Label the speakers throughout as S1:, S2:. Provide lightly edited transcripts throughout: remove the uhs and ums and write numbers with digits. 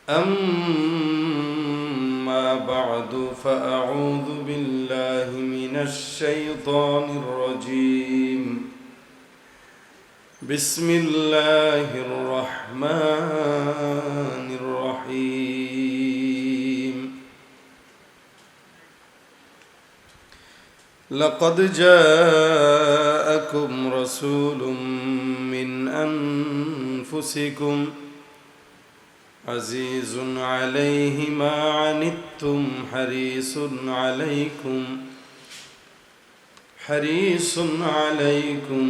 S1: أما بعد فأعوذ بالله من الشيطان الرجيم. بسم الله الرحمن الرحيم. لقد جاءكم رسول من أنفسكم عزيز عليه ما عنتم حريص عليكم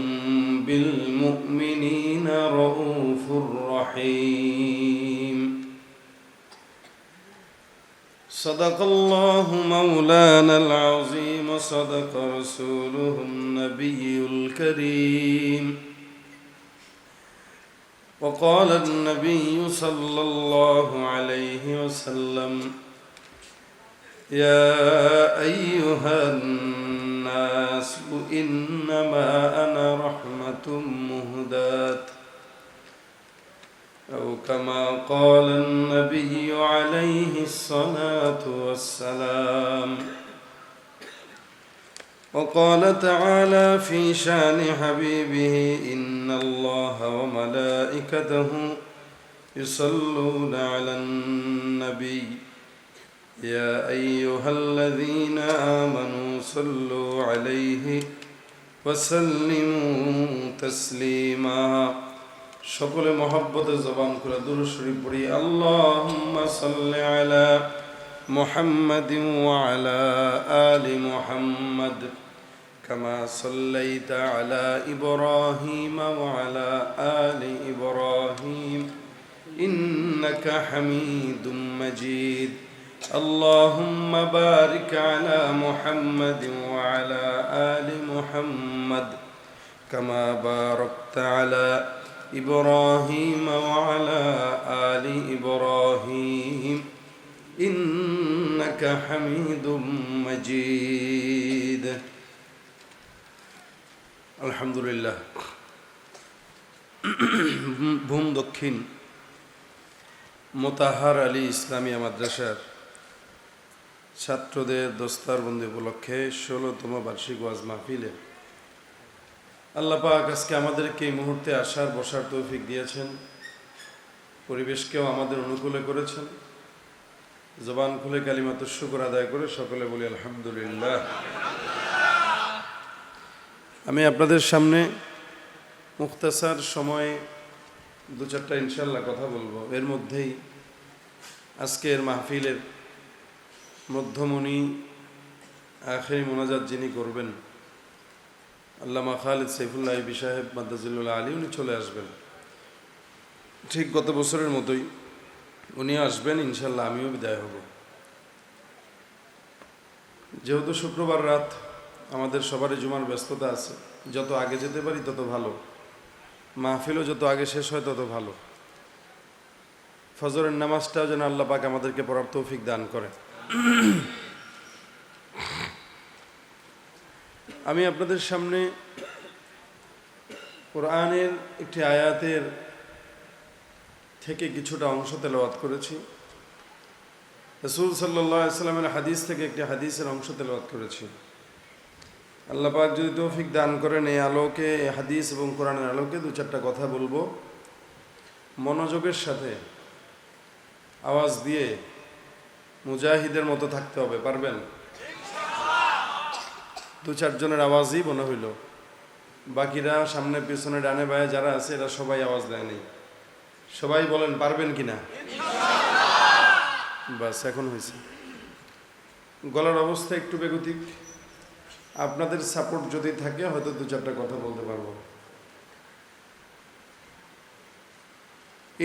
S1: بالمؤمنين رؤوف رحيم. صدق الله مولانا العظيم وصدق رسوله النبي الكريم. وقال النبي صلى الله عليه وسلم: يا أيها الناس إنما أنا رحمة مهداة، أو كما قال النبي عليه الصلاة والسلام. وقال تعالى في شان حبيبه: إن الله وملائكته يصلون على النبي يا أيها الذين آمنوا صلوا عليه وسلموا تسليما। সকলে মহব্বতে জবান করে দুরূদ শরীফ পড়ি। আল্লাহুম্মা সাল্লি আলা মুহাম্মাদিন ওয়া আলা আলি মুহাম্মাদ كما صليت على إبراهيم وعلى آل إبراهيم إنك حميد مجيد. اللهم بارك على محمد وعلى آل محمد كما باركت على إبراهيم وعلى آل إبراهيم إنك حميد مجيد. আলহামদুলিল্লাহ। ভূম দক্ষিণ মোতাহার আলী ইসলামিয়া মাদ্রাসার ছাত্রদের দস্তারবন্দি উপলক্ষে 16তম বার্ষিক ওয়াজ মাহফিলে আল্লাহ পাক আজকে আমাদেরকে এই মুহূর্তে আসার বসার তৌফিক দিয়েছেন, পরিবেশকেও আমাদের অনুকূলে করেছেন। জবান খুলে কালিমাতুশ শুকর আদায় করে সকলে বলি আলহামদুলিল্লাহ। আমি আপনাদের সামনে মুখতাসার সময়ে দু চারটা ইনশাল্লাহ কথা বলবো। এর মধ্যেই আজকের মাহফিলের মধ্যমণি আখেরি মোনাজাত যিনি করবেন, আল্লামা খালিদ সাইফুল্লাহ আইবি সাহেব মাদ্দাজিল্লাহ আলী, উনি চলে আসবেন। ঠিক গত বছরের মতোই উনিও আসবেন ইনশাল্লাহ, আমিও বিদায় হব। যেহেতু শুক্রবার রাত, আমাদের সবারই জুমার ব্যস্ততা আছে, যত আগে যেতে পারি তত ভালো, মাহফিলও যত আগে শেষ হয় তত ভালো। ফজরের নামাজটাও যেন আল্লাহ পাক আমাদেরকে পড়ার তৌফিক দান করে। আমি আপনাদের সামনে কোরআনের একটি আয়াতের থেকে কিছুটা অংশ তেলাওয়াত করেছি। রাসূল সাল্লাল্লাহু আলাইহি ওয়াসাল্লামের হাদিস থেকে একটি হাদিসের অংশ তেলাওয়াত করেছি। আল্লাহ পাক যদি তৌফিক দান করেন, এই আলোকে, এই হাদিস এবং কোরআনের আলোকে দু চারটা কথা বলবো। মনোযোগের সাথে আওয়াজ দিয়ে মুজাহিদের মতো থাকতে হবে, পারবেন? দু চারজনের আওয়াজই মনে হইল, বাকিরা সামনে পিছনে ডানে বায়ে যারা আছে এরা সবাই আওয়াজ দেয়নি। সবাই বলেন পারবেন কিনা? বাস, এখন হয়েছে। গলার অবস্থা একটু বেগতিক, আপনাদের সাপোর্ট যদি থাকে হয়তো দু চারটা কথা বলতে পারবো।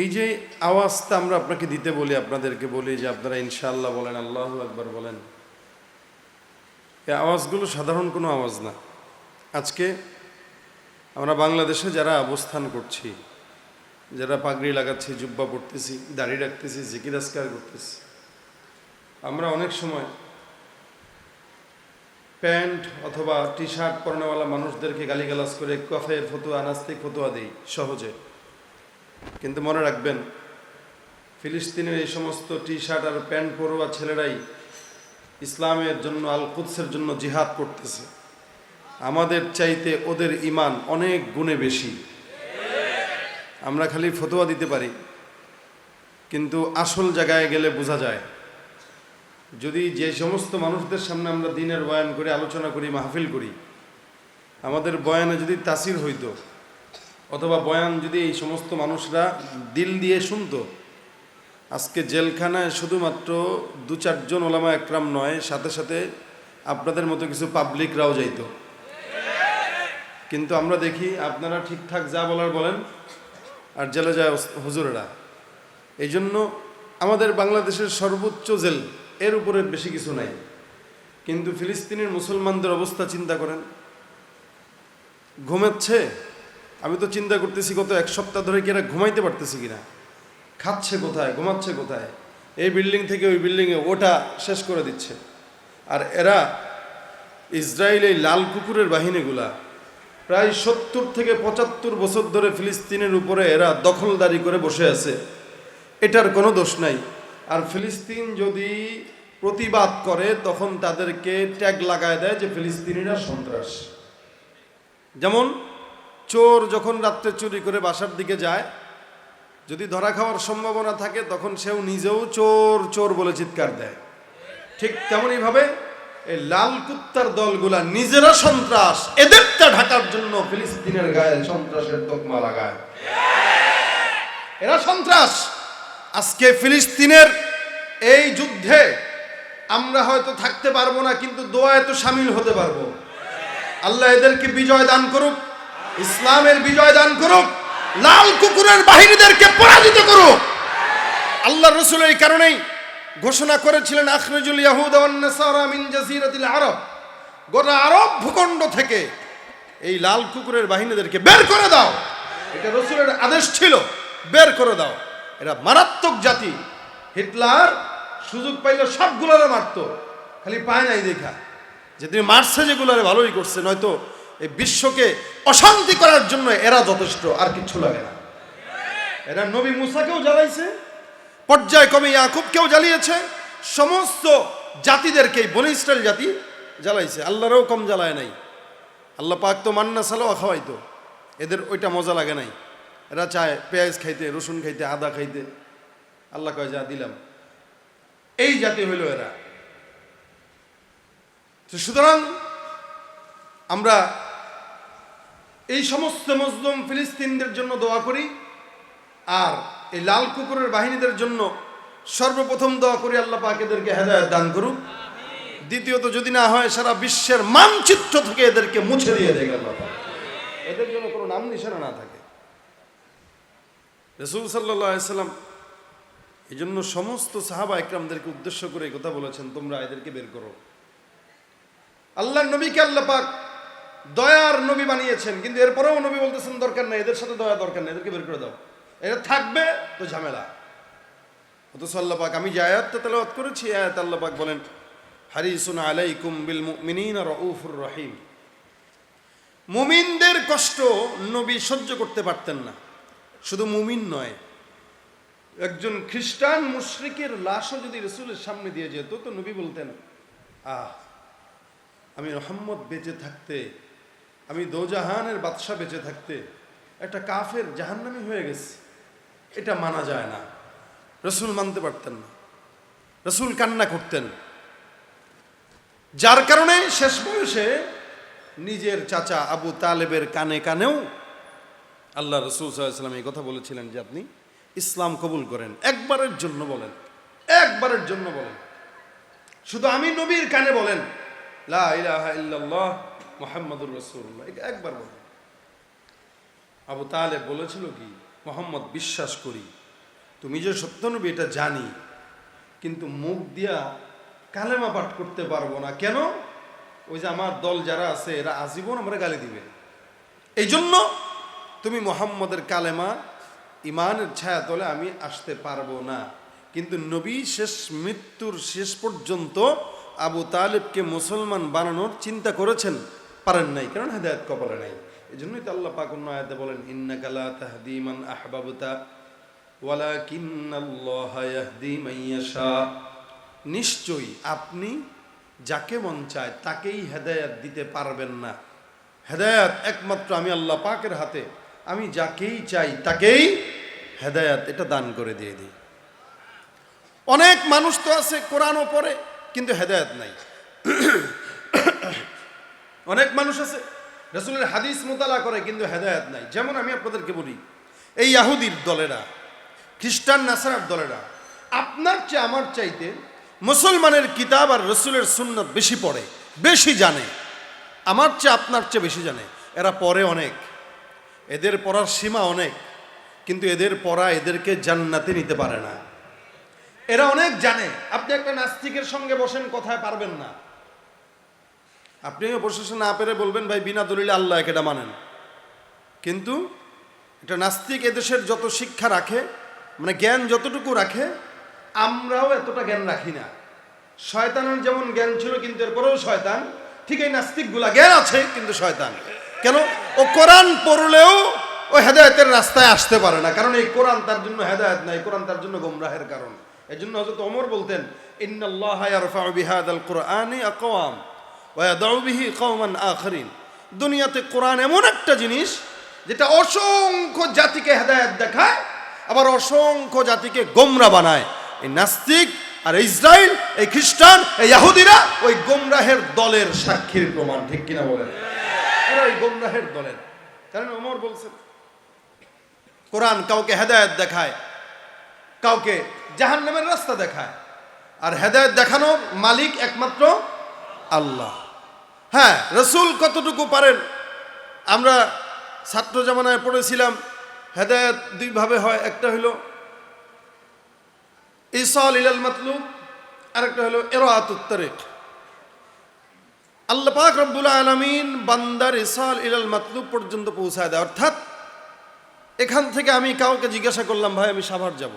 S1: এই যে আওয়াজটা আমরা আপনাকে দিতে বলি, আপনাদেরকে বলি যে আপনারা ইনশাআল্লাহ বলেন, আল্লাহু আকবার বলেন, এই আওয়াজগুলো সাধারণ কোনো আওয়াজ না। আজকে আমরা বাংলাদেশে যারা অবস্থান করছি, যারা পাগড়ি লাগাচ্ছি, জুব্বা পড়তেছি, দাড়ি রাখতেছি, জিকির আজকার করতেছি, আমরা অনেক সময় প্যান্ট অথবা টি শার্ট পরনেওয়ালা মানুষদেরকে গালিগালাজ করে কাফের ফতোয়া, নাস্তিক ফতোয়া দিই সহজে। কিন্তু মনে রাখবেন, ফিলিস্তিনের এই সমস্ত টি শার্ট আর প্যান্ট পরোয়া ছেলেরাই ইসলামের জন্য, আল কুদসের জন্য জিহাদ করতেছে। আমাদের চাইতে ওদের ঈমান অনেক গুণে বেশি। আমরা খালি ফতোয়া দিতে পারি, কিন্তু আসল জায়গায় গেলে বোঝা যায়। যদি যে সমস্ত মানুষদের সামনে আমরা দ্বীনের বয়ান করি, আলোচনা করি, মাহফিল করি, আমাদের বয়ানে যদি তাসির হইতো, অথবা বয়ান যদি এই সমস্ত মানুষরা দিল দিয়ে শুনতো, আজকে জেলখানায় শুধুমাত্র 2-4 জন ওলামা একরাম নয়, সাথে সাথে আপনাদের মতো কিছু পাবলিকরাও যাইতো। কিন্তু আমরা দেখি আপনারা ঠিকঠাক যা বলার বলেন, আর জেলে যায় হুজুরেরা। এই জন্য আমাদের বাংলাদেশের সর্বোচ্চ জেল, এর উপরে বেশি কিছু নাই। কিন্তু ফিলিস্তিনের মুসলমানদের অবস্থা চিন্তা করেন। ঘুমাচ্ছে, আমি তো চিন্তা করতেছি গত 1 সপ্তাহ ধরে কি এরা ঘুমাইতে পারতেছি কিনা, খাচ্ছে কোথায়, ঘুমাচ্ছে কোথায়, এই বিল্ডিং থেকে ওই বিল্ডিংয়ে ওটা শেষ করে দিচ্ছে। আর এরা ইসরায়েল এই লাল কুকুরের বাহিনীগুলা প্রায় 70 থেকে 75 বছর ধরে ফিলিস্তিনের উপরে এরা দখলদারি করে বসে আছে। এটার কোনো দোষ নাই। আর ফিলিস্তিন যদি প্রতিবাদ করে তখন তাদেরকে ট্যাগ লাগায় দেয় যে ফিলিস্তিনিরা সন্ত্রাস। যেমন চোর যখন রাত্রে চুরি করে বাসার দিকে যায়, যদি ধরা খাওয়ার সম্ভাবনা থাকে তখন সেও নিজেও চোর চোর বলে চিৎকার দেয়। ঠিক তেমনইভাবে এই লাল কুত্তার দলগুলা নিজেরা সন্ত্রাস, এদেরটা ঢাকার জন্য ফিলিস্তিনের গায়ে সন্ত্রাসের তকমা লাগায়। এরা সন্ত্রাস। আজকে ফিলিস্তিনের এই যুদ্ধে আমরা হয়তো থাকতে পারবো না, কিন্তু দোয়ায় তো শামিল হতে পারবো। আল্লাহ এদেরকে বিজয় দান করুক, ইসলামের বিজয় দান করুক, লাল কুকুরের বাহিনীদেরকে পরাজিত করুক। আল্লাহ রাসূল এই কারণেই ঘোষণা করেছিলেন, আখরিজুল ইয়াহুদ ওয়ান নাসারা মিন জাজিরাতিল আরব, গোটা আরব ভূখণ্ড থেকে এই লাল কুকুরের বাহিনীদেরকে বের করে দাও। এটা রাসূলের আদেশ ছিল, বের করে দাও। এরা মারাত্মক জাতি। হিটলার সুযোগ পাইলে সবগুলোরে মারতো, খালি পায় নাই দেখা। যেদিন মারছে যেগুলোরে ভালোই করছে, নয়তো এই বিশ্বকে অশান্তি করার জন্য এরা যথেষ্ট, আর কিচ্ছু লাগে না। এরা নবী মুসাকেও জ্বালাইছে, পর্যায়ক্রমে ইয়াকুবকেও জ্বালিয়েছে, সমস্ত জাতিদেরকেই, বনি ইসরায়েল জাতি জ্বালাইছে। আল্লাহরও কম জ্বালায় নাই। আল্লাহ পাক তো মান্না সালোয়া খাওয়াইতো, এদের ওইটা মজা লাগে নাই। এরা চায় পেঁয়াজ খাইতে, রসুন খাইতে, আদা খাইতে। আল্লাহ কয় যা দিলাম। এই জাতি হইল এরা। সুতরাং আমরা এই সমস্ত মজলুম ফিলিস্তিনদের জন্য দোয়া করি, আর এই লাল কুকুরের বাহিনীদের জন্য সর্বপ্রথম দোয়া করি আল্লাহ পাক এদেরকে হেদায়েত দান করুক। দ্বিতীয়ত যদি না হয় সারা বিশ্বের মানচিত্র থেকে এদেরকে মুছে দিয়ে দেয় আল্লাহ পাক, এদের জন্য কোনো নাম নিশানা না থাকে। রাসূল সাল্লাল্লাহু আলাইহি সাল্লাম এই জন্য সমস্ত সাহাবা একরামদেরকে উদ্দেশ্য করে এই কথা বলেছেন, তোমরা এদেরকে বের করো। আল্লাহর নবীকে আল্লাহ পাক দয়ার নবী বানিয়েছেন, কিন্তু এরপরেও নবী বলতেছেন দরকার নাই, এদের সাথে দয়া দরকার নাই, এদেরকে বের করে দাও। এরা থাকবে তো ঝামেলা। অথচ আল্লাহ পাক, আমি যে আয়াতটা তেলাওয়াত করেছি, আয়াত আল্লাহ পাক বলেন, হারিসুন আলাইকুম বিল মুমিনিনা রাউফুর রহিম। মুমিনদের কষ্ট নবী সহ্য করতে পারতেন না। শুধু মুমিন নয়, একজন খ্রিস্টান মুশরিকের লাশও যদি রাসূলের সামনে দিয়ে যেত তো নবী বলতেন, আমি মুহাম্মদ বেঁচে থাকতে, আমি দোজাহানের বাদশা বেঁচে থাকতে একটা কাফের জাহান্নামী হয়ে গেছে, এটা মানা যায় না। রাসূল মানতে পারতেন না, রাসূল কান্না করতেন। যার কারণে শেষ বয়সে নিজের চাচা আবু তালেবের কানে কানেও আল্লাহ রাসূল সাল্লাল্লাহু আলাইহি ওয়াসাল্লাম এই কথা বলেছিলেন যে আপনি ইসলাম কবুল করেন। একবারের জন্য বলেন, একবারের জন্য বলেন, শুধু আমি নবীর কানে বলেন, লা ইলাহা ইল্লাল্লাহ মুহাম্মাদুর রাসূলুল্লাহ, একবার বলেন। আবু তালেব বলেছিল কি, মুহাম্মদ বিশ্বাস করি, তুমি যে সত্য নবী এটা জানি, কিন্তু মুখ দিয়া কালেমা পাঠ করতে পারবো না। কেন? ওই যে আমার দল যারা আছে এরা আজীবন আমরা গালি দিবে, এই জন্য তুমি মুহাম্মদের কালেমা ইমানের ছায়া তলে আমি আসতে পারবো না। কিন্তু নবী শেষ মৃত্যুর শেষ পর্যন্ত আবু তালেবকে মুসলমান বানানোর চিন্তা করেছেন, পারেন নাই, কারণ হেদায়েত কপালে নাই। এই জন্যই তো আল্লাহ পাক অন্য আয়াতে বলেন, ইন্নাকা লা তাহদি মান আহবাবতা ওয়ালাকিন্নাল্লাহা ইয়াহদি মান ইয়াশা, নিশ্চয়ই আপনি যাকে মন চায় তাকেই হেদায়েত দিতে পারবেন না। হেদায়েত একমাত্র আমি আল্লাহ পাকের হাতে, আমি যাকেই চাই তাকেই হেদায়েত এটা দান করে দিয়ে দিই। অনেক মানুষ তো আছে কোরআনও পড়ে কিন্তু হেদায়েত নাই। অনেক মানুষ আছে রাসূলের হাদিস মোতালা করে কিন্তু হেদায়েত নাই। যেমন আমি আপনাদেরকে বলি, এই ইহুদির দলেরা, খ্রিস্টান নাসারার দলেরা আপনার চেয়ে আমার চাইতে মুসলমানের কিতাব আর রাসূলের সুন্নাত বেশি পড়ে, বেশি জানে। আমার চেয়ে আপনার চেয়ে বেশি জানে। এরা পড়ে অনেক, এদের পড়ার সীমা অনেক, কিন্তু এদের পড়া এদেরকে জান্নাতে নিতে পারে না। এরা অনেক জানে। আপনি একটা নাস্তিকের সঙ্গে বসেন, কথায় পারবেন না। আপনিও বসে না পেরে বলবেন ভাই বিনা দলিলে আল্লাহ এটা মানেন, কিন্তু এটা নাস্তিক এদেশের যত শিক্ষা রাখে, মানে জ্ঞান যতটুকু রাখে, আমরাও এতটা জ্ঞান রাখি না। শয়তানের যেমন জ্ঞান ছিল কিন্তু এরপরেও শয়তান, ঠিক এই নাস্তিকগুলা জ্ঞান আছে কিন্তু শয়তান। কেন? ও কোরআন পড়লেও ও হেদায়েতের রাস্তায় আসতে পারে না, কারণ এই কোরআন তার জন্য হেদায়েত নাই, কোরআন তার জন্য গোমরাহের কারণ। এই জন্য হযরত ওমর বলতেন, ইন্নাল্লাহা ইয়ারফাউ বিহাদাল কুরআনি আকওয়াম ওয়া ইয়াদউ বিহি কওমান আখরিন। দুনিয়াতে কোরআন এমন একটা জিনিস যেটা অসংখ্য জাতিকে হেদায়েত দেখায়, আবার অসংখ্য জাতিকে গোমরা বানায়। এই নাস্তিক আর ইসরায়েল, এই খ্রিস্টান, এই ইহুদিরা ওই গোমরাহের দলের সাক্ষীর প্রমাণ, ঠিক কিনা বলেন? এরা ওই গোমরাহের দলের। কারণ ওমর বলছেন কোরআন কাউকে হেদায়েত দেখায়, কাউকে জাহান্নামের রাস্তা দেখায়, আর হেদায়েত দেখানোর মালিক একমাত্র আল্লাহ। হ্যাঁ, রাসূল কতটুকু পারেন আমরা ছাত্র জামানায় পড়েছিলাম। হেদায়েত দুই ভাবে হয়, একটা হলো ইসাল ইলাল মাতলুব, আরেকটা হলো ইরাআতুত তারিক। আল্লাহ পাক রব্বুল আলামিন বান্দার ইসাল ইলাল মাতলুব পর্যন্ত পৌঁছায় দেয়। অর্থাৎ এখান থেকে আমি কাউকে জিজ্ঞাসা করলাম, ভাই আমি সাভার যাব,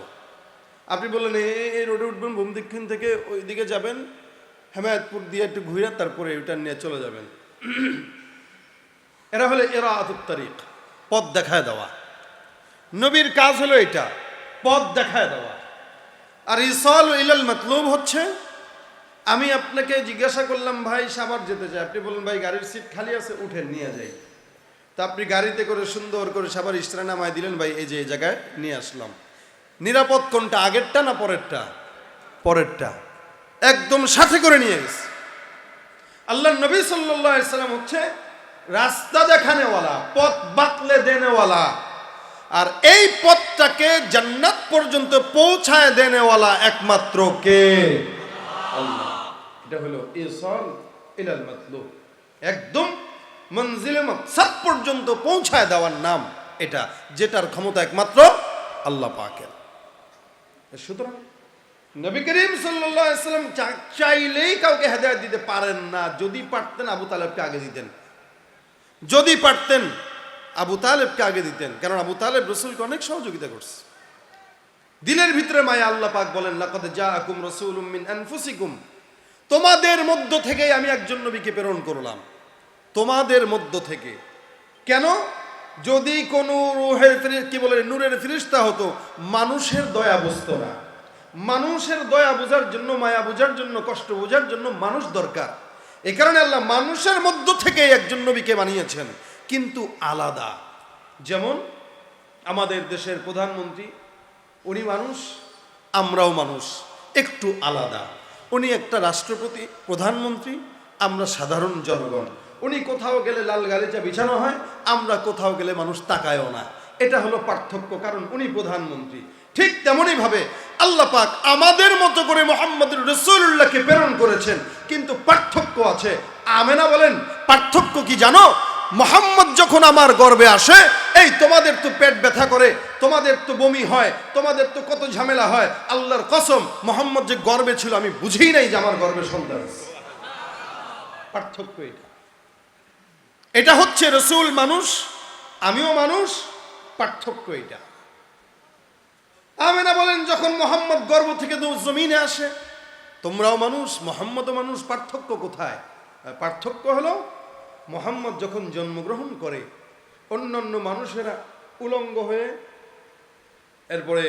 S1: আপনি বললেন এই রোডে উঠবেন, ভূম দক্ষিণ থেকে ওই দিকে যাবেন, হেমায়েতপুর দিয়ে একটু ঘুরে তারপরে ওইটা নিয়ে চলে যাবেন। এরা হলো ইরাআতুত তারিক, পথ দেখায় দেওয়া। নবীর কাজ হলো এটা, পথ দেখায় দেওয়া। আর ইসাল ইলাল মাতলুব হচ্ছে, আমি আপনাকে জিজ্ঞাসা করলাম ভাই সাভার যেতে চাই, আপনি বললেন ভাই গাড়ির সিট খালি আছে, উঠেন নিয়ে যাই। তা আপনি গাড়িতে করে সুন্দর করে সাভার স্ট্যান্ডে নামায় দিলেন, ভাই এই যে এই জায়গায় নিয়ে আসলাম। নিরাপদ কোনটা, আগেরটা না পরেরটা? পরেরটা। একদম সাথে করে নিয়ে গেছে। আল্লাহর নবী সাল্লাল্লাহু আলাইহি সাল্লাম হচ্ছে রাস্তা দেখানেওয়ালা, পথ বাতলে দেনেওয়ালা, আর এই পথটাকে জান্নাত পর্যন্ত পৌঁছায় দেনেওয়ালা একমাত্র কে? আল্লাহ। এটা হলো ইসাল ইলাল মাতলুব, একদম মঞ্জিলে মাকসাদ পর্যন্ত পৌঁছায় দেওয়ার নাম এটা, যেটার ক্ষমতা একমাত্র আল্লাহ পাকের। সুতরাং নবী করিম সাল্লাল্লাহু আলাইহি ওয়াসাল্লাম চাইলেই কাউকে হেদায়েত দিতে পারেন না। যদি পারতেন আবু তালেবকে আগে দিতেন, যদি পারতেন আবু তালেবকে আগে দিতেন, কারণ আবু তালেব রাসূলকে অনেক সহযোগিতা করছে। দিলের ভিতরে মায়া। আল্লাহ পাক বলেন, লাকাদ জাআকুম রাসূলুম মিন আনফুসিকুম, তোমাদের মধ্য থেকেই আমি একজন নবীকে প্রেরণ করলাম, তোমাদের মধ্য থেকে। কেন? যদি কোনো নূরের ফেরেশতা হতো, মানুষের দয়া বুঝতো না। মানুষের দয়া বোঝার জন্য, মায়া বোঝার জন্য, কষ্ট বোঝার জন্য মানুষ দরকার। এই কারণে আল্লাহ মানুষের মধ্য থেকে একজন নবীকে বানিয়েছেন, কিন্তু আলাদা। যেমন আমাদের দেশের প্রধানমন্ত্রী, উনি মানুষ, আমরাও মানুষ, একটু আলাদা। উনি একটা রাষ্ট্রপতি, প্রধানমন্ত্রী, আমরা সাধারণ জনগণ। উনি কোথাও গেলে লাল গালিচা বিছানো হয়, আমরা কোথাও গেলে মানুষ তাকায়ও না। এটা হলো পার্থক্য, কারণ উনি প্রধানমন্ত্রী। ঠিক তেমনই ভাবে আল্লাহ পাক আমাদের মতো করে মুহাম্মদুর রাসূলুল্লাহকে প্রেরণ করেছেন, কিন্তু পার্থক্য আছে। আমেনা বলেন, পার্থক্য কি জানো? মুহাম্মদ যখন আমার গর্ভে আসে, এই তোমাদের তো পেট ব্যথা করে, তোমাদের তো বমি হয়, তোমাদের তো কত ঝামেলা হয়, আল্লাহর কসম মুহাম্মদ যে গর্ভে ছিল আমি বুঝিই নাই যে আমার গর্ভে সন্তান আছে। পার্থক্য এটা। এটা হচ্ছে রাসূল মানুষ, আমিও মানুষ, পার্থক্য এটা। আমেনা বলেন, যখন মুহাম্মদ গর্ভ থেকে জমিনে আসে, তোমরাও মানুষ, মুহাম্মদও মানুষ, পার্থক্য কোথায়? পার্থক্য হলো মুহাম্মদ যখন জন্মগ্রহণ করে, অন্যান্য মানুষেরা উলঙ্গ হয়ে এরপরে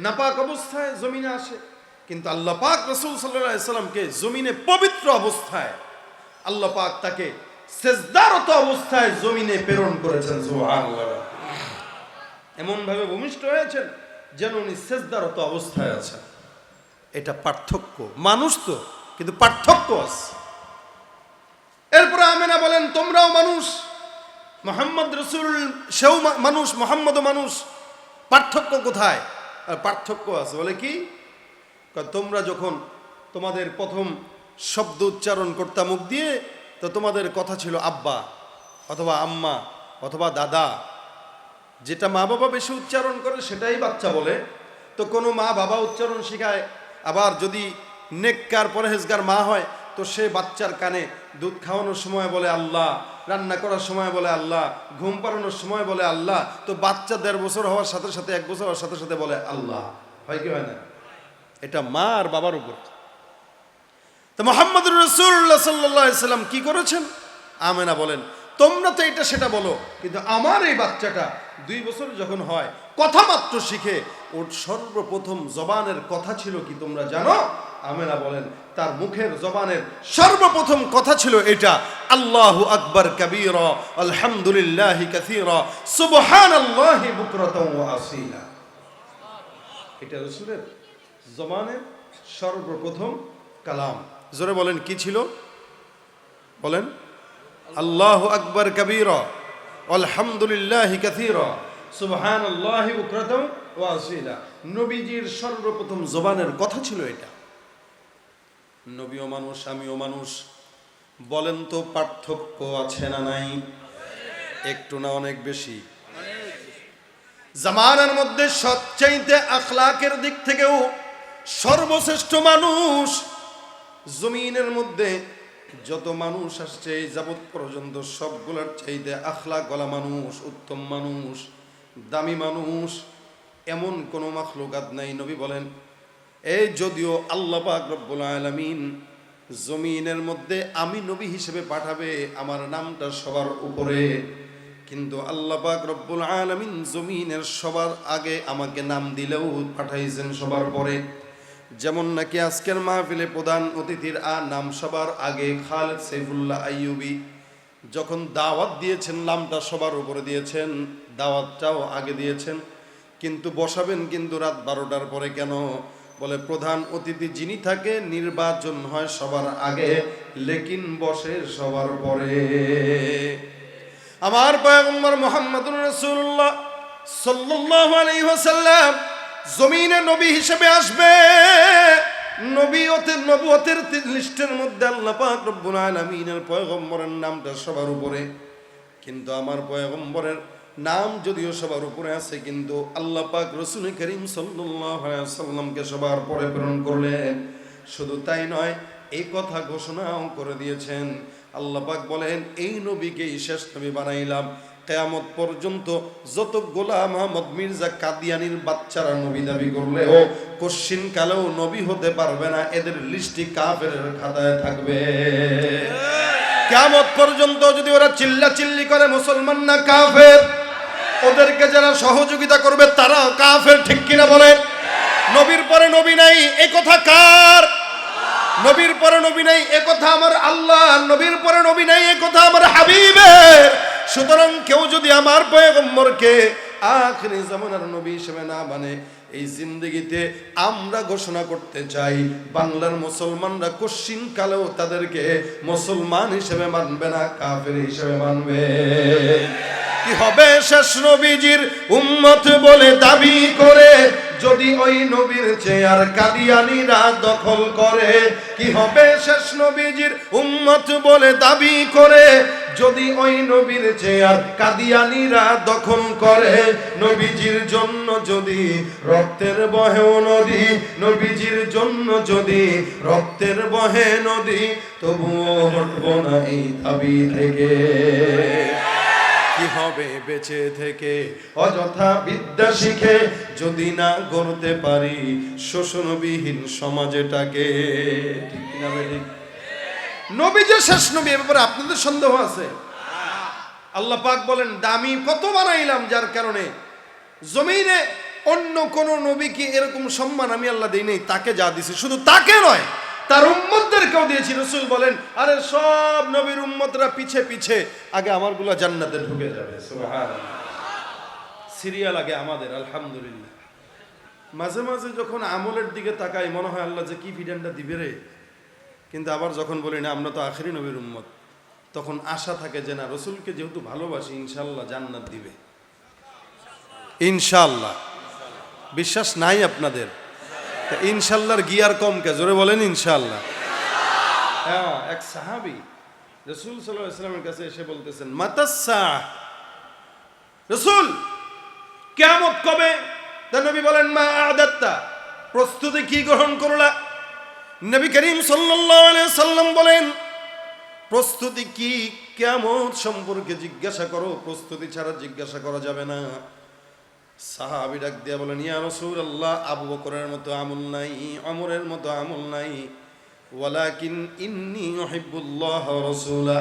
S1: নাপাক অবস্থায় জমিনে আসে, কিন্তু আল্লাহ পাক রাসূল সাল্লাল্লাহু আলাইহি সাল্লামকে জমিনে পবিত্র অবস্থায় আল্লাহ পাক তাকে সেজদারত অবস্থায় জমিনে প্রেরণ করেছেন। সুবহানাল্লাহ। এমন ভাবে ভূমিষ্ঠ হয়েছেন যেন উনি সেজদারত অবস্থায় আছেন। এটা পার্থক্য। মানুষ তো, কিন্তু পার্থক্য আছে। এরপরে আমেনা বলেন, তোমরাও মানুষ, মুহাম্মদ রাসূল সেও মানুষ, মুহাম্মদও মানুষ, পার্থক্য কোথায়? আর পার্থক্য আছে। বলে কি? তোমরা যখন তোমাদের প্রথম শব্দ উচ্চারণ করতা মুখ দিয়ে, তো তোমাদের কথা ছিল আব্বা অথবা আম্মা অথবা দাদা। যেটা মা বাবা বেশি উচ্চারণ করে সেটাই বাচ্চা বলে। তো কোনো মা বাবা উচ্চারণ শেখায়, আবার যদি নেককার পরহেজগার মা হয় তো সে বাচ্চার কানে দুধ খাওয়ানোর সময় বলে আল্লাহ, রান্না করার সময় বলে আল্লাহ, ঘুম পাড়ানোর সময় বলে আল্লাহ। তো বাচ্চা 1.5 বছর হওয়ার সাথে সাথে 1 বছর হওয়ার সাথে সাথে বলে আল্লাহ। হয় কি হয় না? এটা মা আর বাবার উপর। তো মুহাম্মদুর রাসূলুল্লাহ সাল্লাল্লাহু আলাইহি সাল্লাম কি করেছেন? আমেনা বলেন, তোমরা তো এটা সেটা বলো, কিন্তু আমার এই বাচ্চাটা 2 বছর যখন হয়, কথা মাত্র শিখে, ওর সর্বপ্রথম জবানের কথা ছিল কি তোমরা জানো? আমেনা বলেন, তার মুখের জবানের সর্বপ্রথম কথা ছিল এটা, আল্লাহু আকবার কাবীরা, আলহামদুলিল্লাহি কাসীরা, সুবহানাল্লাহি বুকরাতাও ওয়া আসীলা। এটা রাসূলের জবানের সর্বপ্রথম কালাম। জোরে বলেন, কি ছিল? বলেন, আল্লাহু আকবার কাবীরা, আলহামদুলিল্লাহি কাসীরা, সুবহানাল্লাহি বুকরাতাও ওয়া আসীলা। নবীজির সর্বপ্রথম জবানের কথা ছিল এটা। নবীও মানুষ, আমিও মানুষ। বলেন তো পার্থক্য আছে না নাই? একটু না অনেক বেশি? জামানার মধ্যে সবচাইতে আখলাকের দিক থেকেও সর্বশ্রেষ্ঠ মানুষ, জমিনের মধ্যে যত মানুষ আসছে এই যাবৎ পর্যন্ত সবগুলোর চাইতে আখলাকওয়ালা মানুষ, উত্তম মানুষ, দামি মানুষ, এমন কোনো মাখলুকাত নাই। নবী বলেন, এই যদিও আল্লাহ পাক রব্বুল আলামিন জমিনের মধ্যে আমি নবী হিসেবে পাঠাবে, আমার নামটা সবার উপরে, কিন্তু আল্লাহ পাক রব্বুল আলামিন জমিনের সবার আগে আমাকে নাম দিলেও পাঠাইছেন সবার পরে। যেমন নাকি আজকের মাহফিলে প্রধান অতিথির নাম সবার আগে খালেদ সাইফুল্লাহ আইয়ুবী, যখন দাওয়াত দিয়েছেন নামটা সবার উপরে দিয়েছেন, দাওয়াতটাও আগে দিয়েছেন, কিন্তু বসাবেন কিন্তু রাত 12টার পরে। কেন? বলে প্রধান অতিথি যিনি থাকে নির্বাচন হয় সবার আগে, লেকিন বসে সবার পরে। আমার পয়গম্বর মুহাম্মদুর রাসূলুল্লাহ সাল্লাল্লাহু আলাইহি ওয়াসাল্লাম জমিনে নবী হিসেবে আসবে। নবুয়তের লিস্টের মধ্যে আল্লাহ পাক রব্বুল আলামিনের পয়গম্বরের নামটা সবার উপরে, কিন্তু আমার পয়গম্বরের নাম যদিও সবার উপরে আছে, কিন্তু আল্লাহ পাক রাসূল করিম সাল্লাল্লাহু আলাইহি ওয়াসাল্লামকে সবার পরে প্রেরণ করলেন। শুধু তাই নয়, এই কথা ঘোষণাও করে দিয়েছেন। আল্লাহ পাক বলেন, এই নবীকেই শেষ নবী বানাইলাম। কিয়ামত পর্যন্ত যত গোলাম আহমদ মির্জা কাদিয়ানির বাচ্চারা নবী দাবি করলেও কোশ্চিন কালেও নবী হতে পারবে না, এদের লিস্টি কাফেরের খাতায় থাকবে। কিয়ামত পর্যন্ত যদি ওরা চিল্লাচিল্লি করে মুসলমান না কাফের, ওদেরকে যারা সহযোগিতা করবে তারাও কাফের। ঠিক কিনা বলেন? নবীর পরে নবী নাই, এ কথা কার? নবীর পরে নবী নাই, এ কথা আমার আল্লাহ। নবীর পরে নবী নাই, এ কথা আমার হাবিবের। সুতরাং কেউ যদি আমার পয়গম্বরকে আখিরি জামানার নবী হিসেবে না মানে, এই জিন্দেগিতে আমরা ঘোষণা করতে চাই, বাংলার মুসলমানরা কোশ্চিন কালেও তাদেরকে মুসলমান হিসেবে মানবে না, কাফের হিসেবে মানবে। কি হবে শেষ নবীজির উম্মত বলে দাবি করে যদি ওই নবীর চেয়ার কাদিয়ানীরা দখল করে? কি হবে শেষ নবীজির উম্মত বলে দাবি করে যদি ওই নবীর চেয়ার কাদিয়ানীরা দখল করে? নবীজির জন্য যদি রক্তের বহে নদী, নবীজির জন্য যদি রক্তের বহে নদী, তবুও হটবো না এই দাবি থেকে। কি হবে বেঁচে থেকে অযথা বিদ্যা শিখে যদি না গড়তে পারি শোষণবিহীন সমাজটাকে? ঠিক কিনা বেঠিক? নবী যে শেষ নবী, এ ব্যাপারে আপনাদের সন্দেহ আছে? আল্লাহ পাক বলেন, দামি কত বানাইলাম যার কারণে জমিনে অন্য কোন নবীকে এরকম সম্মান আমি আল্লাহ দেই নাই, তাকে যা দিছি শুধু তাকে নয় তার উম্মতদেরকেও দিয়েছি। রাসূল বলেন, আরে সব নবীর উম্মতরা পিছে পিছে, আগে আমারগুলো জান্নাতে ঢুকে যাবে। সুবহানাল্লাহ, সিরিয়াল আগে আমাদের। আলহামদুলিল্লাহ। মাঝে মাঝে যখন আমলের দিকে তাকাই মনে হয় আল্লাহ যে কি ফিডানটা দিবে রে, কিন্তু আবার যখন বলি না আমরা তো আখেরি নবীর উম্মত, তখন আশা থাকে যে না, রসুলকে যেহেতু ভালোবাসি ইনশাআল্লাহ জান্নাত দিবে ইনশাআল্লাহ। বিশ্বাস নাই আপনাদের? ইনশাআল্লাহর গিয়ার কম কে? জোরে বলেন ইনশাআল্লাহ। হ্যাঁ, এক সাহাবী রাসূল সাল্লাল্লাহু আলাইহি ওয়াসাল্লামের কাছে এসে বলতেছেন, মাতাসসা, রাসূল কিয়ামত কবে? তা নবী বলেন, মা আদাত্তা, প্রস্তুতি কি গ্রহণ করলা? নবী করিম সাল্লাল্লাহু আলাইহি ওয়াসাল্লাম বলেন, প্রস্তুতি কি কিয়ামত সম্পর্কে জিজ্ঞাসা করো, প্রস্তুতি ছাড়া জিজ্ঞাসা করা যাবে না। সাহাবী ডাক দিয়া বলেন, ইয়া রাসূলুল্লাহ, আবু বকরের মতো আমল নাই, ওমরের মতো আমল নাই, ওয়ালাকিন ইন্নী উহিব্বুল্লাহ ওয়া রাসূলা,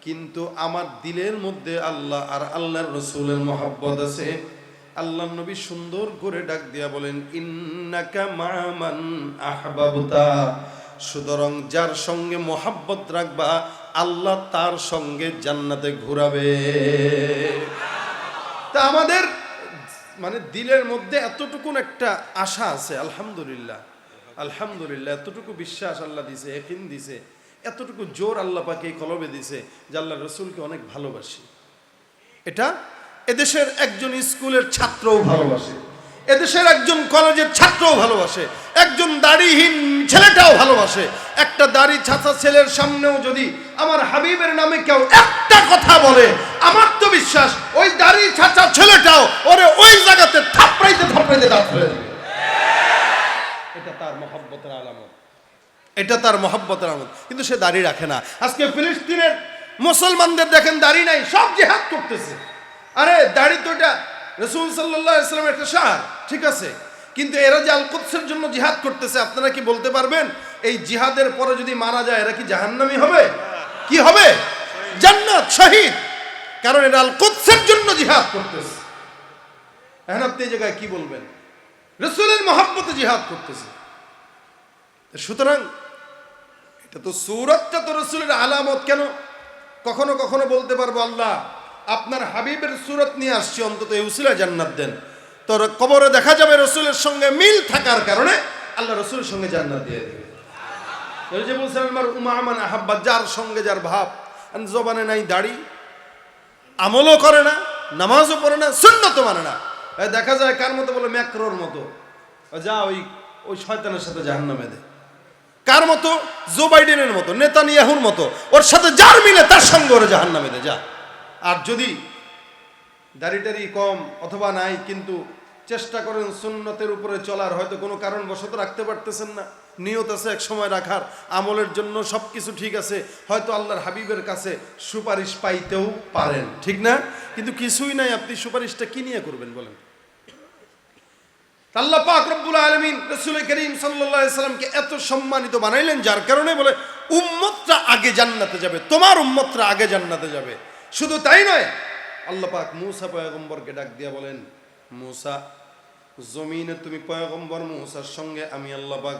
S1: কিন্তু আমার দিলের মধ্যে আল্লাহ আর আল্লাহর রাসূলের মহব্বত আছে। আল্লাহর নবী সুন্দর করে ডাক দিয়া বলেন, ইন্নাকা মা'মান আহবাবতা, সুতরাং যার সঙ্গে মহব্বত রাখবা আল্লাহ তার সঙ্গে জান্নাতে ঘুরাবে। তা আমাদের মানে দিলের মধ্যে এতটুকুন একটা আশা আছে, আলহামদুলিল্লাহ আলহামদুলিল্লাহ, এতটুকু বিশ্বাস আল্লাহ দিছে, ইয়াকিন দিছে, এতটুকু জোর আল্লাহ পাক এই কলবে দিছে যে আল্লাহ রসুলকে অনেক ভালোবাসি। এটা এদেশের একজন স্কুলের ছাত্রও ভালোবাসে, এদেশের একজন কলেজের ছাত্রও ভালোবাসে, একজন দাড়িহীন ছেলেটাও ভালোবাসে। একটা দাড়ি ছাঁচা ছেলের সামনেও যদি আমার হাবিবের নামে কেউ একটা কথা বলে, আমার তো বিশ্বাস ওই দাড়ি ছাঁচা ছেলেটাও ওরে ওই জায়গাতে থাপড়াইতে থাপড়াইতে দাঁত ফেলে দিবে। এটা তার মহব্বতের আলামত, এটা তার মহব্বতের আলামত। কিন্তু সে দাড়ি রাখে না। আজকে ফিলিস্তিনের মুসলমানদের দেখেন দাড়ি নাই, সব জিহাদ করতেছে। আরে দাড়ি তো এটা রাসূল সাল্লাল্লাহু আলাইহি ওয়াসাল্লামের একটা শান, ঠিক আছে, কিন্তু এরা যে আল কুদসের জন্য জিহাদ করতেছে, আপনারা কি বলতে পারবেন এই জিহাদের পরে যদি মারা যায় এরা কি জাহান্নামী হবে? কি হবে? জান্নাত, শহীদ। কারণ এরা আল কুদসের জন্য জিহাদ করতেছে। এখন আপনি এই জায়গায় কি বলবেন? রাসূলের মহব্বতে জিহাদ করতেছে। সুতরাং এটা তো সূরাতটা তো রাসূলের আলামত। কেন কখনো কখনো বলতে পারবো, আল্লাহ আপনার হাবিবের সূরত নিয়ে আসছি, অন্তত এই উসিলায় জান্নাত দেন। তো কবরে দেখা যাবে রসুলের সঙ্গে মিল থাকার কারণে আল্লাহ রসুলের সঙ্গে জান্নাত দিয়ে দেবে। ওই যে বলছেন আমার উমামান আহাব্বা, যার সঙ্গে যার ভাব, জবানে নাই দাড়ি, আমলও করে না, নামাজও পড়ে না, সুন্নতও মানে না, দেখা যায় কার মতো বলে ম্যাক্রোর মতো, যা ওই ওই শয়তানের সাথে জাহান্নামে দে। কার মতো? জো বাইডেনের মতো, নেতানিয়াহুর মতো, ওর সাথে যার মিলে তার সঙ্গে ওরা জাহান্নামে দে যা। আর যদি দাড়িটারি কম অথবা নাই কিন্তু চেষ্টা করেন সুন্নতের উপরে চলার, হয়তো কোনো কারণবশত রাখতে পারতেছেন না, নিয়ত আছে এক সময় রাখার, আমলের জন্য সব কিছু ঠিক আছে, হয়তো আল্লাহর হাবিবের কাছে সুপারিশ পাইতেও পারেন, ঠিক না? কিন্তু কিছুই নাই, আপনি সুপারিশটা কি নিয়ে করবেন বলেন? আল্লাহ পাক রব্বুল আলামিন রাসূল করিম সাল্লাল্লাহু আলাইহি সাল্লামকে এত সম্মানিত বানাইলেন, যার কারণে বলে উম্মতটা আগে জান্নাতে যাবে, তোমার উম্মতরা আগে জান্নাতে যাবে। শুধু তাই নয়, আল্লাহ পাক মূসা পয়গম্বরকে ডাক দিয়া বলেন, মূসা জমিনে তুমি পয়গম্বর, মূসার সঙ্গে আমি আল্লাহ পাক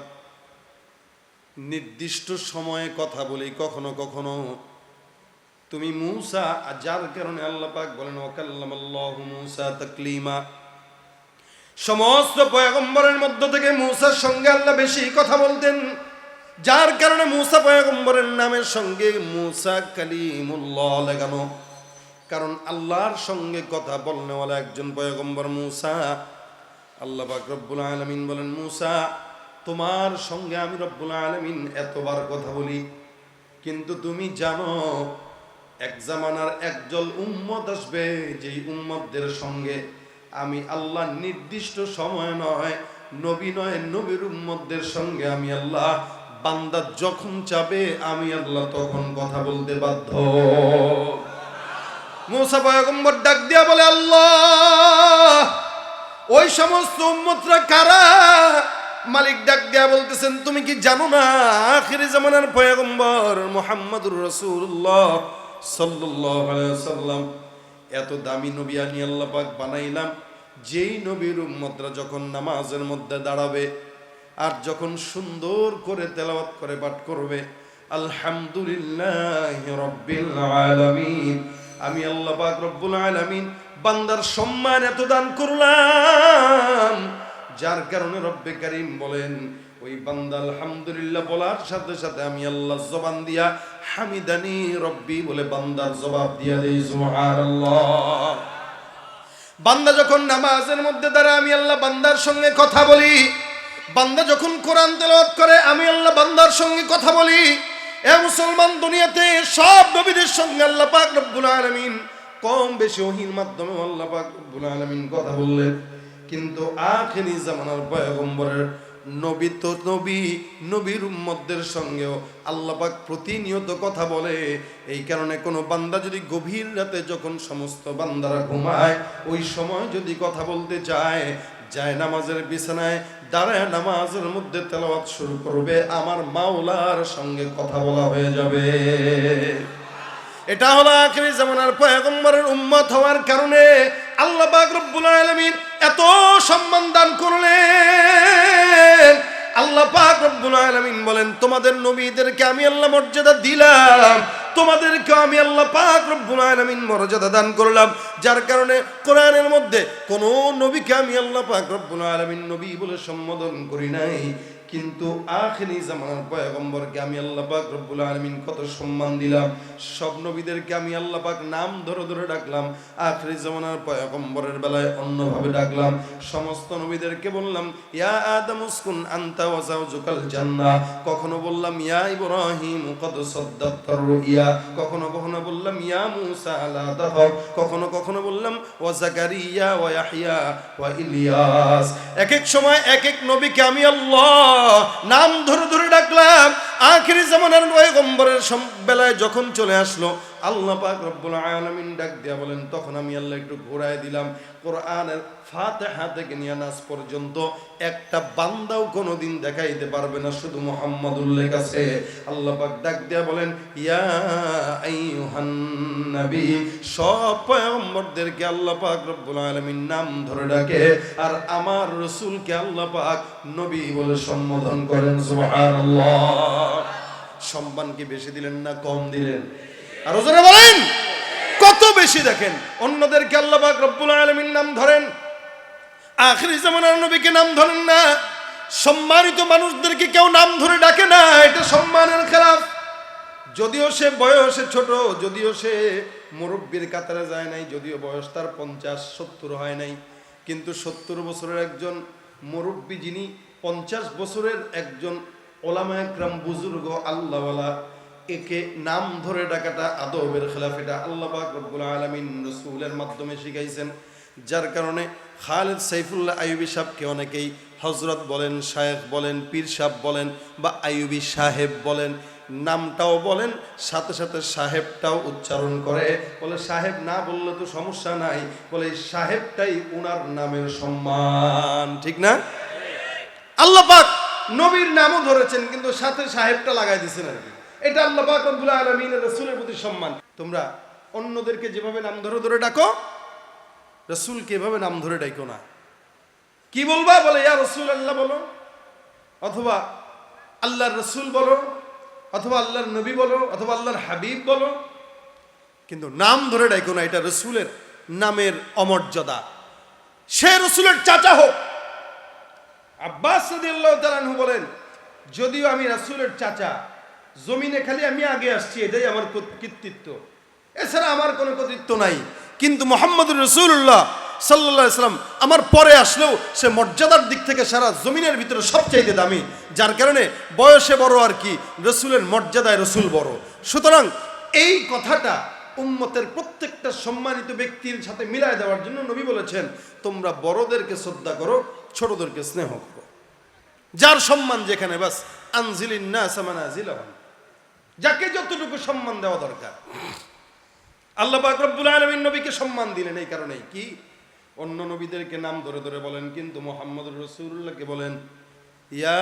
S1: নির্দিষ্ট সময়ে কথা বলি, কখনো কখনো তুমি মূসা, যার কারণে আল্লাহ পাক বলেন ওয়াকাল্লামাল্লাহু মূসা তাকলিমা। সমস্ত পয়গম্বরের মধ্য থেকে মূসার সঙ্গে আল্লাহ বেশি কথা বলতেন, যার কারণে মূসা পয়গম্বরের নামের সঙ্গে মূসা কালিমুল্লাহ লাগানো। কারণ আল্লাহর সঙ্গে কথা বলনেওয়ালা একজন পয়গম্বর মূসা। আল্লাহ পাক রব্বুল আলামিন বলেন, মূসা তোমার সঙ্গে আমি রব্বুল আলামিন এতবার কথা বলি, কিন্তু তুমি জানো এক জামানার একদল উম্মত আসবে, যেই উম্মতদের সঙ্গে আমি আল্লাহ নির্দিষ্ট সময় নয়, নবী নয়, নবীর উম্মতদের সঙ্গে আমি আল্লাহ বান্দা যখন চাবে আমি আল্লাহ তখন কথা বলতে বাধ্য। মূসা পয়গম্বর ডাক দিয়া বলে, আল্লাহ ওই সমস্ত উম্মতরা কারা? মালিক ডাক দিয়া বলতেছেন, তুমি কি জানো না আখিরি জামানার পয়গম্বর মুহাম্মদুর রাসূলুল্লাহ সাল্লাল্লাহু আলাইহি ওয়াসাল্লাম, এত দামি নবী আমি আল্লাহ পাক বানাইলাম, যেই নবীর উম্মতরা যখন নামাজের মধ্যে দাঁড়াবে আর যখন সুন্দর করে তেলাওয়াত করে পাঠ করবে আলহামদুলিল্লাহি রাব্বিল আলামিন, আমি আল্লাহ পাক রব্বুল আলামিন বান্দার সম্মান এত দান করলাম, যার কারণে রব্বে কারীম বলেন ওই বান্দা আলহামদুলিল্লাহ বলার সাথে সাথে আমি আল্লাহ জবান দিয়া হামিদানি রব্বি বলে বান্দার জবাব দিয়া দেই সুবহানাল্লাহ। বান্দা যখন নামাজের মধ্যে দাঁড়ায় আমি আল্লাহ বান্দার সঙ্গে কথা বলি, বান্দা যখন কোরআন তেলাওয়াত করে আমি আল্লাহ বান্দার সঙ্গে কথা বলি। এ মুসলমান, দুনিয়াতে সব নবীদের সঙ্গে আল্লাহ পাক রব্বুল আলামিন কম বেশি ওহীর মাধ্যমে আল্লাহ পাক রব্বুল আলামিন কথা বললেন, কিন্তু আখিরি জামানার পয়গম্বরের নবী তো নবীর উম্মতদের সঙ্গেও আল্লাহ পাক প্রতিনিয়ত কথা বলে। এই কারণে কোনো বান্দা যদি গভীর রাতে যখন সমস্ত বান্দারা ঘুমায় ওই সময় যদি কথা বলতে চায়, যায় নামাজের বিছানায় দাঁড়ায় নামাজের মধ্যে তেলাওয়াত শুরু করবে, আমার মাওলার সঙ্গে কথা বলা হয়ে যাবে। এটা হলো আখিরি জামানার পয়গম্বরের উম্মত হওয়ার কারণে আল্লাহ পাক রব্বুল আলামিন এত সম্মান দান করলেন। আল্লাহ পাক রব্বুল আলামিন বলেন তোমাদের নবীদেরকে আমি আল্লাহ মর্যাদা দিলাম, তোমাদেরকে আমি আল্লাহ পাক রব্বুল আলামিন মর্যাদা দান করলাম, যার কারণে কোরআনের মধ্যে কোন নবীকে আমি আল্লাহ পাক রব্বুল আলামিন নবী বলে সম্বোধন করি নাই, কিন্তু আখিরি জামানার পয়গম্বরকে আমি আল্লাহ পাক রব্বুল আলামিন কত সম্মান দিলাম। সব নবীদেরকে আমি আল্লাহ পাক নাম ধরে ধরে ডাকলাম, আখিরি জামানার পয়গম্বরের বেলায় অন্যভাবে ডাকলাম। সমস্ত নবীদেরকে বললাম ইয়া আদম উসকুন আনতা ওয়া যাওজুকাল জান্নাহ, কখনো বললাম ইয়া ইব্রাহিম কদ সাদ্দাক্তার রুইয়া, কখনো কখনো বললাম ইয়া মূসা লা তাখাফ, কখনো বললাম ওয়া যাকারিয়া ওয়া ইয়াহইয়া ওয়া ইলিয়াস। এক এক সময় এক এক নবীকে আমি আল্লাহ নাম ধরে ধরে ডাকলাম। আখিরি জামানার পয়গম্বরের বেলায় যখন চলে আসলো আল্লাহ পাক রব্বুল আলামিন ডাক দিয়া বলেন তখন আমি আল্লাহ একটু ঘোরায় দিলাম। কোরআনের ফাতিহা থেকে নিয়ে নাস পর্যন্ত একটা বান্দাও কোনোদিন দেখাইতে পারবে না, শুধু মুহাম্মাদুর লেখাছে। আল্লাহ পাক ডাক দিয়া বলেন ইয়া আইয়ুহান নবী, সব পয়গম্বরদেরকে আল্লাহ পাক রব্বুল আলামিন নাম ধরে ডাকে, আর আমার রাসূলকে আল্লাহ পাক নবী বলে সম্বোধন করেন। সুবহানাল্লাহ। সম্মান কি বেশি দিলেন না কম দিলেন? আর ওজনে বলেন কত বেশি। দেখেন অন্যদেরকে আল্লাহ পাক রব্বুল আলামিন নাম ধরেন, আখিরি জামানার নবীকে নাম ধরেন না। সম্মানিত মানুষদেরকে কেউ নাম ধরে ডাকে না, এটা সম্মানের খেলাফ। যদিও সে বয়সে ছোট, যদিও সে মুরব্বীর কাতারে যায় নাই, যদিও বয়স তার 50-70 হয় নাই, কিন্তু 70 বছরের একজন মুরব্বী যিনি 50 বছরের একজন ওলামায়ে কেরাম বুজুর্গ আল্লাহওয়ালা, একে নাম ধরে ডাকাটা আদবের খেলাফ। এটা আল্লাহ পাক রব্বুল আলামিন রাসূলের মাধ্যমে শিখাইছেন, যার কারণে খালেদ সাইফুল্লাহ আইয়ুবী সাহেবকে অনেকেই হযরত বলেন, শায়েখ বলেন, পীর সাহেব বলেন বা আইয়ুবী সাহেব বলেন, নামটাও বলেন সাথে সাথে সাহেবটাও উচ্চারণ করে। বলে সাহেব না বললে তো সমস্যা নাই, বলে সাহেবটাই উনার নামের সম্মান, ঠিক না? আল্লাহ পাক নবীর নামও ধরেছেন কিন্তু সাথে সাহেবটা লাগাই দিয়েছেন আর কি। এটা আল্লাহ পাক রব্বুল আলামিনের রাসূলের প্রতি সম্মান। তোমরা অন্যদেরকে যেভাবে নাম ধরে ধরে ডাকো, রাসূলকে এভাবে নাম ধরে ডাকো না। কি বলবা? বলে ইয়া রাসূলুল্লাহ বলো, অথবা আল্লাহর রাসূল বলো, অথবা আল্লাহর নবী বলো, অথবা আল্লাহর হাবিব বলো, কিন্তু নাম ধরে ডাকো না। এটা রাসূলের নামের অমর্যাদা। সে রাসূলের চাচা হোক। আব্বাস রাদিয়াল্লাহু তাআলা আনহু বলেন যদিও আমি রাসূলের চাচা, জমিনে খালি আমি আগে আসছি, এটাই আমার কৃতিত্ব, এছাড়া আমার কোনো কৃতিত্ব নাই, কিন্তু মুহাম্মদুর রাসূলুল্লাহ সাল্লাল্লাহু আলাইহি ওয়াসাল্লাম আমার পরে আসলেও সে মর্যাদার দিক থেকে সারা জমিনের ভিতরে সবচাইতে দামি, যার কারণে বয়সে বড় আর কি, রাসূলের মর্যাদায় রাসূল বড়। সুতরাং এই কথাটা উম্মতের প্রত্যেকটা সম্মানিত ব্যক্তির সাথে মিলায় দেওয়ার জন্য নবী বলেছেন তোমরা বড়দেরকে শ্রদ্ধা করো, ছোটদেরকে স্নেহ করো, যার সম্মান যেখানে, বাস আনজিলিন নাস মানাজিলাহুম, যাকে যতটুকু সম্মান দেওয়া দরকার। আল্লাহ পাক রব্বুল আলামিন নবীকে সম্মান দিলেন এই কারণেই কি, অন্য নবীদেরকে নাম ধরে ধরে বলেন, কিন্তু মুহাম্মদুর রাসূলুল্লাহকে বলেন ইয়া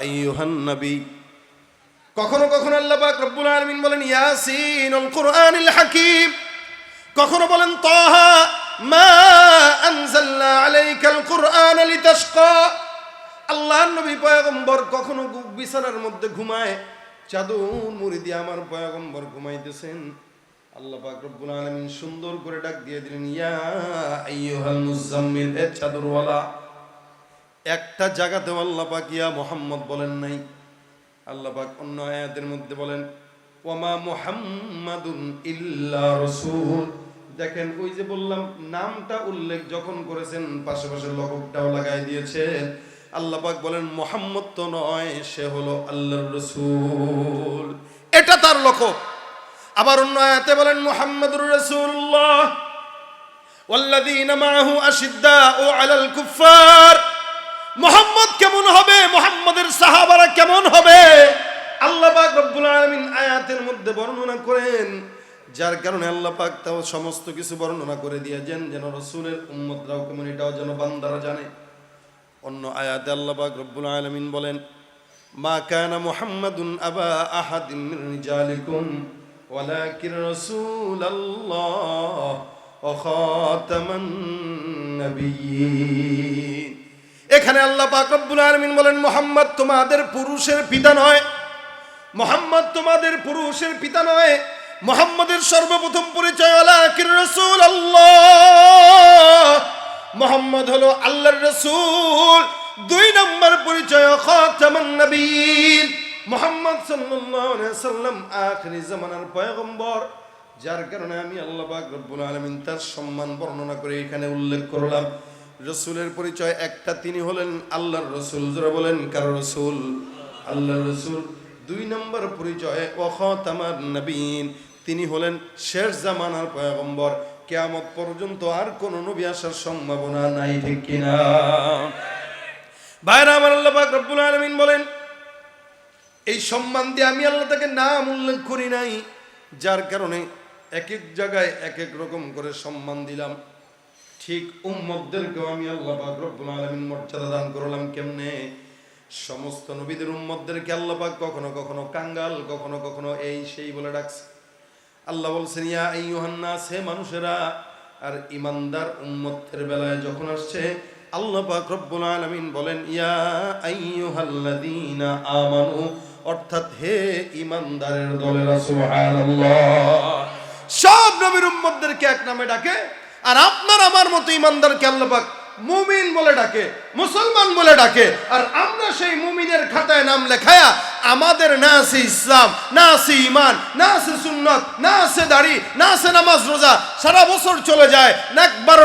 S1: আইয়ুহান নবী। কখনো কখনো আল্লাহ পাক রব্বুল আলামিন বলেন ইয়াসিনুল কুরআনিল হাকীম, কখনো বলেন তাহা মা আনজালনা আলাইকাল কুরআন লিতাশকা। আল্লাহর নবী পয়গম্বর কখনো বিছানার মধ্যে ঘুমায়, চাদর মুড়ি দিয়ে আমার পয়গম্বর ঘুমাইতেছেন। আল্লাহ পাক রব্বুল আলামিন সুন্দর করে ডাক দিয়ে দিলেন, ইয়া আইয়ুহাল মুজাম্মিল, হে চাদরওয়ালা। একটা জায়গাতে আল্লাহ পাক ইয়া মুহাম্মদ বলেন নাই। আল্লাহ পাক অন্য আয়াতের মধ্যে বলেন, ওয়ামা মুহাম্মাদুন ইল্লা রাসূল। দেখেন, ওই যে বললাম নামটা উল্লেখ যখন করেছেন পাশে লকবটাও লাগাই দিয়েছেন। আল্লাহ পাক বলেন মুহাম্মদ তো নয়, সে হলো আল্লাহর রাসূল, এটা তার লকব। আবার অন্য আয়াতে বলেন মুহাম্মাদুর রাসূলুল্লাহ ওয়াল্লাযীনা মাআহু আশিদ্দাউ আলাল কুফফার। মুহাম্মদ কেমন হবে, মুহাম্মাদের সাহাবারা কেমন হবে, আল্লাহ পাক রব্বুল আলামিন আয়াতের মধ্যে বর্ণনা করেন। যার কারণে আল্লাহ পাক তাও সমস্ত কিছু বর্ণনা করে দিয়েছেন যেন রাসূলের উম্মতরাও কেমন এটাও যেন বান্দারা জানে। অন্য আয়াতে আল্লাহ পাক রব্বুল আলামিন বলেন, মা কানা মুহাম্মাদুন আবা আহাদিন মিন রিজালিকুম ওয়ালাকিন রাসূলুল্লাহ ওয়া খাতামান নাবিয়্যিন। এখানে আল্লাহ পাক রব্বুল আলামিন বলেন মুহাম্মদ তোমাদের পুরুষের পিতা নয়, মুহাম্মদ তোমাদের পুরুষের পিতা নয়। মুহাম্মদের সর্বপ্রথম পরিচয় ওয়ালাকিন রাসূলুল্লাহ, মুহাম্মদ হলো আল্লাহর রাসূল। দুই নম্বর পরিচয় খাতামান নবিয়্যিন, মুহাম্মদ সাল্লাল্লাহু আলাইহি ওয়াসাল্লাম আখিরি জামানার পয়গম্বর। যার কারণে আমি আল্লাহ পাক রব্বুল আলামিন তার সম্মান বর্ণনা করে এখানে উল্লেখ করলাম। রাসূলের পরিচয় একটা, তিনি হলেন আল্লাহর রাসূল। যারা বলেন কার রাসূল? আল্লাহর রাসূল। দুই নম্বর পরিচয় ওয়া খাতামান নবিয়্যিন, তিনি হলেন শেষ জামানার পয়গম্বর। কিয়ামত পর্যন্ত আর কোন নবী আসার সম্ভাবনা নাই, ঠিক কিনা? ভাইরা আমার, আল্লাহ পাক রব্বুল আলামিন বলেন এই সম্মান দিয়ে আমি আল্লাহ তাকে নাম উল্লেখ করি নাই, যার কারণে এক এক জায়গায় এক এক রকম করে সম্মান দিলাম। ঠিক উম্মতদেরকেও আমি আল্লাহ পাক রব্বুল আলামিন মর্যাদা দান করলাম। কেমনে? সমস্ত নবীদের উম্মতদেরকে আল্লাহ পাক কখনো কখনো কাঙ্গাল, কখনো কখনো এই সেই বলে ডাকছে। আল্লাহ বলছেন ইয়া আইয়ুহান নাস, হে মানুষেরা। আর ইমানদার উম্মতের বেলায় যখন আসছে আল্লাহ পাক রব্বুল আলামিন বলেন ইয়া আইয়ুহাল্লাযীনা আমানু, অর্থাৎ হে ইমানদারের দলেরা। সুবহানাল্লাহ। সব নবীর উম্মতদেরকে এক নামে ডাকে, আর আপনার আমার মতো ইমানদারকে আল্লাহ পাক মুমিন বলে ডাকে, মুসলমান বলে ডাকে। আর আমরা সেই মুমিনের খাতায় নাম লেখায়া আমাদের না আছে ইসলাম, না আছে ইমান, না আছে সুন্নাত, না আছে দাড়ি, না আছে নামাজ রোজা, সারা বছর চলে যায়, একবার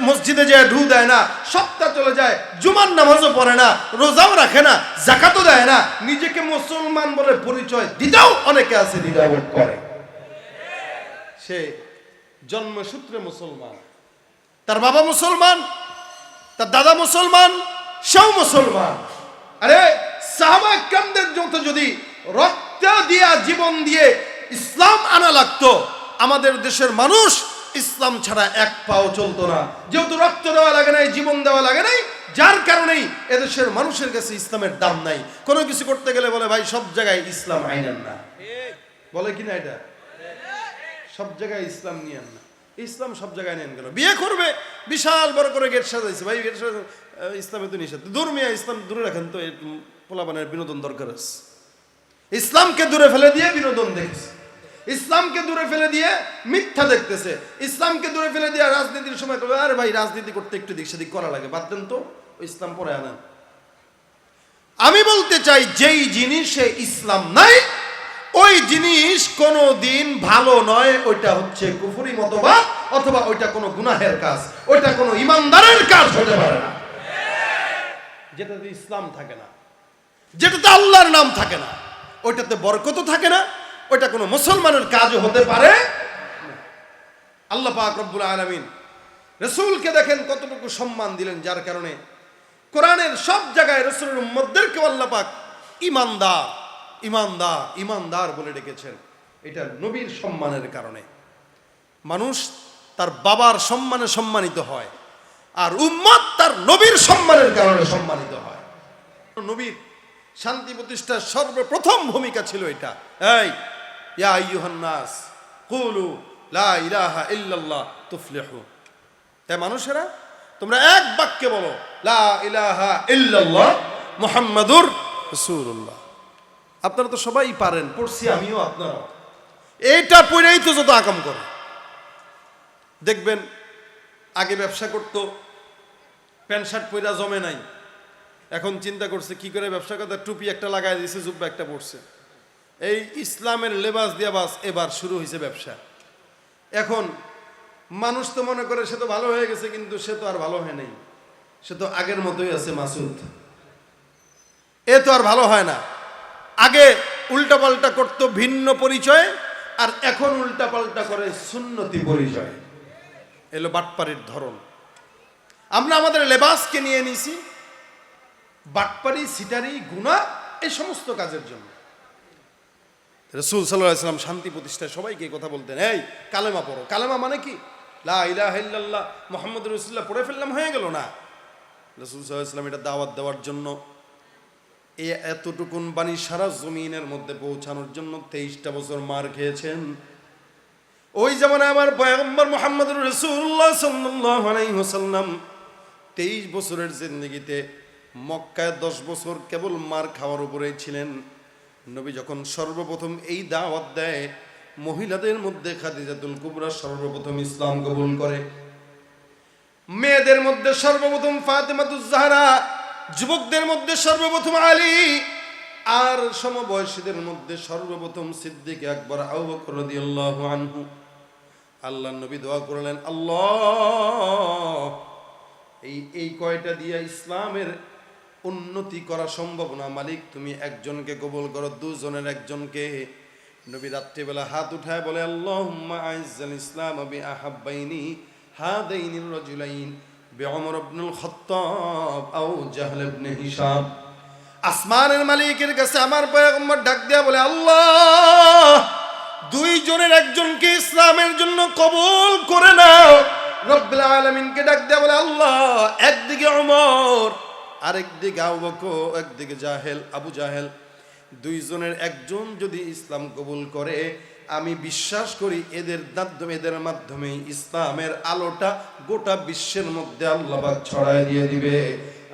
S1: মসজিদে যায় ঢু দেয় না, সপ্তাহ চলে যায়, জুমার নামাজও পড়ে না, রোজাও রাখে না, যাকাতও দেয় না, নিজেকে মুসলমান বলে পরিচয় দিতেও অনেকে আছে দ্বিধাবোধ করে। সে জন্মসূত্রে মুসলমান, তার বাবা মুসলমান, তার দাদা মুসলমান, সেও মুসলমান। আরে সাহাবা কেরামদের যত যদি রক্ত দিয়া জীবন দিয়ে ইসলাম আনা লাগতো, আমাদের দেশের মানুষ ইসলাম ছাড়া এক পাও চলতো না। যেহেতু রক্ত দেওয়া লাগে নাই, জীবন দেওয়া লাগে নাই, যার কারণেই এদেশের মানুষের কাছে ইসলামের দাম নাই। কোনো কিছু করতে গেলে বলে ভাই সব জায়গায় ইসলাম আইনেন না, বলে কিনা এটা? সব জায়গায় ইসলাম নিয়েন না, ইসলাম সব জায়গায় নেন কেন? বিয়ে করবে বিশাল বড় করে গেট সাজাইছে, ভাই গেট সাজা ইসলামে তো নিষেধ। ধর্মীয় ইসলাম দূরে রাখেন তো, পোলাপানের বিনোদন দরকার আছে। ইসলামকে দূরে ফেলে দিয়ে বিনোদন দেখছে, ইসলামকে দূরে ফেলে দিয়ে মিথ্যা দেখতেছে, ইসলামকে দূরে ফেলে দিয়ে রাজনীতির সময় করবে। আরে ভাই রাজনীতি করতে একটু দিক সেদিক করা লাগে, বাদ দেন তো, ইসলাম পরে আনেন। আমি বলতে চাই যেই জিনিসে ইসলাম নাই ওই জিনিস কোনো দিন ভালো নয়, ওইটা হচ্ছে কুফরি মতবাদ, অথবা ওইটা কোনো গুনাহের কাজ, ওইটা কোনো ইমানদারের কাজ হতে পারে না। যেটাতে ইসলাম থাকে না, যেটাতে আল্লাহর নাম থাকে না, ওইটাতে বরকত থাকে না, ওইটা কোনো মুসলমানের কাজও হতে পারে না। আল্লাহ পাক রব্বুল আলামিন রাসূলকে দেখেন কতটুকু সম্মান দিলেন, যার কারণে কোরআনের সব জায়গায় রাসূলের উম্মতদেরকে আল্লাহ পাক ইমানদার ইমানদার ইমানদার বলে ডেকেছেন। এটা নবীর সম্মানের কারণে। মানুষ তার বাবার সম্মানে সম্মানিত হয়, আর উম্মত তার নবীর সম্মানের কারণে সম্মানিত হয়। নবীর শান্তি প্রতিষ্ঠার সর্বপ্রথম ভূমিকা ছিল এটা। এই ইয়া আইয়ুহান নাস কুলু লা ইলাহা ইল্লাল্লাহ তুফলিহু, তাই মানুষেরা তোমরা এক বাক্যে বলো লা ইলাহা ইল্লাল্লাহ মুহাম্মাদুর রাসূলুল্লাহ। আপনারা তো সবাই পারেন, পড়ছি আমিও, আপনারাও। এইটা পড়েই তো যত আকাম করে। দেখবেন আগে ব্যবসা করতো, প্যান্ট শার্ট পইরা জমে নাই, এখন চিন্তা করছে কি করে ব্যবসা করতে, টুপি একটা লাগাই দিয়েছে, জুব্বা একটা পড়ছে, এই ইসলামের লেবাস দিয়া বাস এবার শুরু হয়েছে ব্যবসা। এখন মানুষ তো মনে করে সে তো ভালো হয়ে গেছে, কিন্তু সে তো আর ভালো হয় নাই, সে তো আগের মতোই আছে মাসুদ। এ তো আর ভালো হয় না। আগে উল্টাপাল্টা করতো ভিন্ন পরিচয়, আর এখন উল্টাপাল্টা করে সুন্নতি পরিচয়। এলো বাটপাড়ির ধরন। আমরা আমাদের লেবাসকে নিয়ে নিছি বাটপাড়ি, সিটারি, গুনাহ, এই সমস্ত কাজের জন্য। রাসূল সাল্লাল্লাহু আলাইহি ওয়াসাল্লাম শান্তি প্রতিষ্ঠায় সবাইকে কথা বলতেন, এই কালেমা পড়ো। কালেমা মানে কি? লা ইলাহা ইল্লাল্লাহ মুহাম্মাদুর রাসূলুল্লাহ পড়ে ফেললাম, হয়ে গেল না। রাসূল সাল্লাল্লাহু আলাইহি ওয়াসাল্লাম এটা দাওয়াত দেওয়ার জন্য, এই এতটুকুন বাণী সারা জমিনের মধ্যে পৌঁছানোর জন্য 23টা বছর মার খেয়েছেন। ওই জামানায় আমার পয়গম্বর মুহাম্মদুর রাসূলুল্লাহ সাল্লাল্লাহু আলাইহি ওয়াসাল্লাম 23 বছরের জিন্দেগিতে মক্কায় 10 বছর কেবল মার খাওয়ার উপরেই ছিলেন। নবী যখন সর্বপ্রথম এই দাওয়াত দেয়, মহিলাদের মধ্যে খাদিজাতুল কুবরা সর্বপ্রথম ইসলাম কবুল করে, মেয়েদের মধ্যে সর্বপ্রথম ফাতেমাতুজ জাহরা, যুবকদের মধ্যে সর্বপ্রথম আলী, আর সমবয়সীদের মধ্যে সর্বপ্রথম সিদ্দিক আকবর আবু বকর রাদিয়াল্লাহু আনহু। আল্লাহর নবী দোয়া করলেন, আল্লাহ এই কয়টা দিয়ে ইসলামের উন্নতি করা সম্ভব না, মালিক তুমি একজনকে কবুল করো, দুজনের একজনকে। নবী রাত্রিবেলা হাত উঠায় বলে, আল্লাহুম্মা আইজ্জাল ইসলাম বি আহাব্বাইনি হাদাইনির রাজুলাইন বিউমর ইবনুল খাত্তাব আও জাহল ইবনে হিশাম। আসমানের মালিকের কাছে আমার পয়গম্বর ডাক দেয়া বলে, আল্লাহ দুইজনের একজনকে ইসলামের জন্য কবুল করে নাও। রব্বুল আলামিনকে ডাক দেয়া বলে, আল্লাহ একদিকে ওমর, আরেকদিকে আবু বকর, একদিকে আবু জাহেল, দুইজনের একজন যদি ইসলাম কবুল করে, আমি বিশ্বাস করি এদের মাধ্যমে ইসলামের আলোটা গোটা বিশ্বের মধ্যে আল্লাহ পাক ছড়ায় দিয়ে দিবে।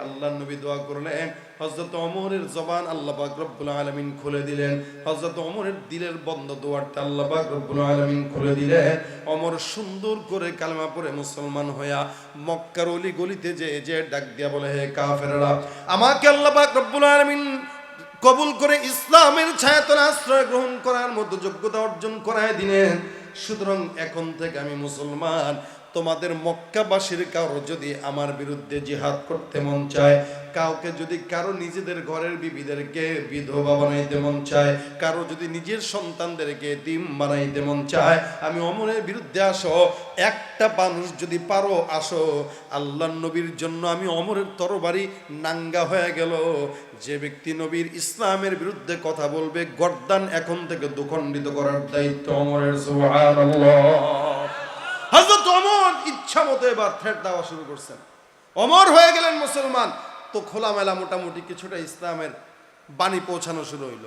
S1: আল্লাহর নবী দোয়া করলেন, হযরত ওমরের জবান আল্লাহ পাক রব্বুল আলামিন খুলে দিলেন, হযরত ওমরের দিলের বন্ধ দুয়ারটা আল্লাহ পাক রব্বুল আলামিন খুলে দিলেন। ওমর সুন্দর করে কালেমা পড়ে মুসলমান হইয়া মক্কার অলি গলিতে যে ডাক দিয়া বলে, হে কাফেররা, আমাকে আল্লাহ পাক রব্বুল আলামিন কবুল করে ইসলামের ছায়াতলে আশ্রয় গ্রহণ করার মতো যোগ্যতা অর্জন করায় দিলেন। সুতরাং এখন থেকে আমি মুসলমান। তোমাদের মক্কাবাসীর কারো যদি আমার বিরুদ্ধে জিহাদ করতে মন চায়, কাউকে যদি কারো নিজেদের ঘরের বিবিদেরকে বিধবা বানাইতে মন চায়, কারো যদি নিজের সন্তানদেরকে এতিম বানাইতে মন চায়, আমি ওমরের বিরুদ্ধে আসো। একটা মানুষ যদি পারো আসো, আল্লাহর নবীর জন্য আমি ওমরের তরবারি নাঙ্গা হয়ে গেল। যে ব্যক্তি নবীর ইসলামের বিরুদ্ধে কথা বলবে, গর্দান এখন থেকে দুখণ্ডিত করার দায়িত্ব ওমরের। সুবহানাল্লাহ। হযরত ওমর ইচ্ছা মতো এবার থ্রেট দেওয়া শুরু করছেন। ওমর হয়ে গেলেন মুসলমান, তো খোলামেলা মোটামুটি কিছুটা ইসলামের বাণী পৌঁছানো শুরু হইল।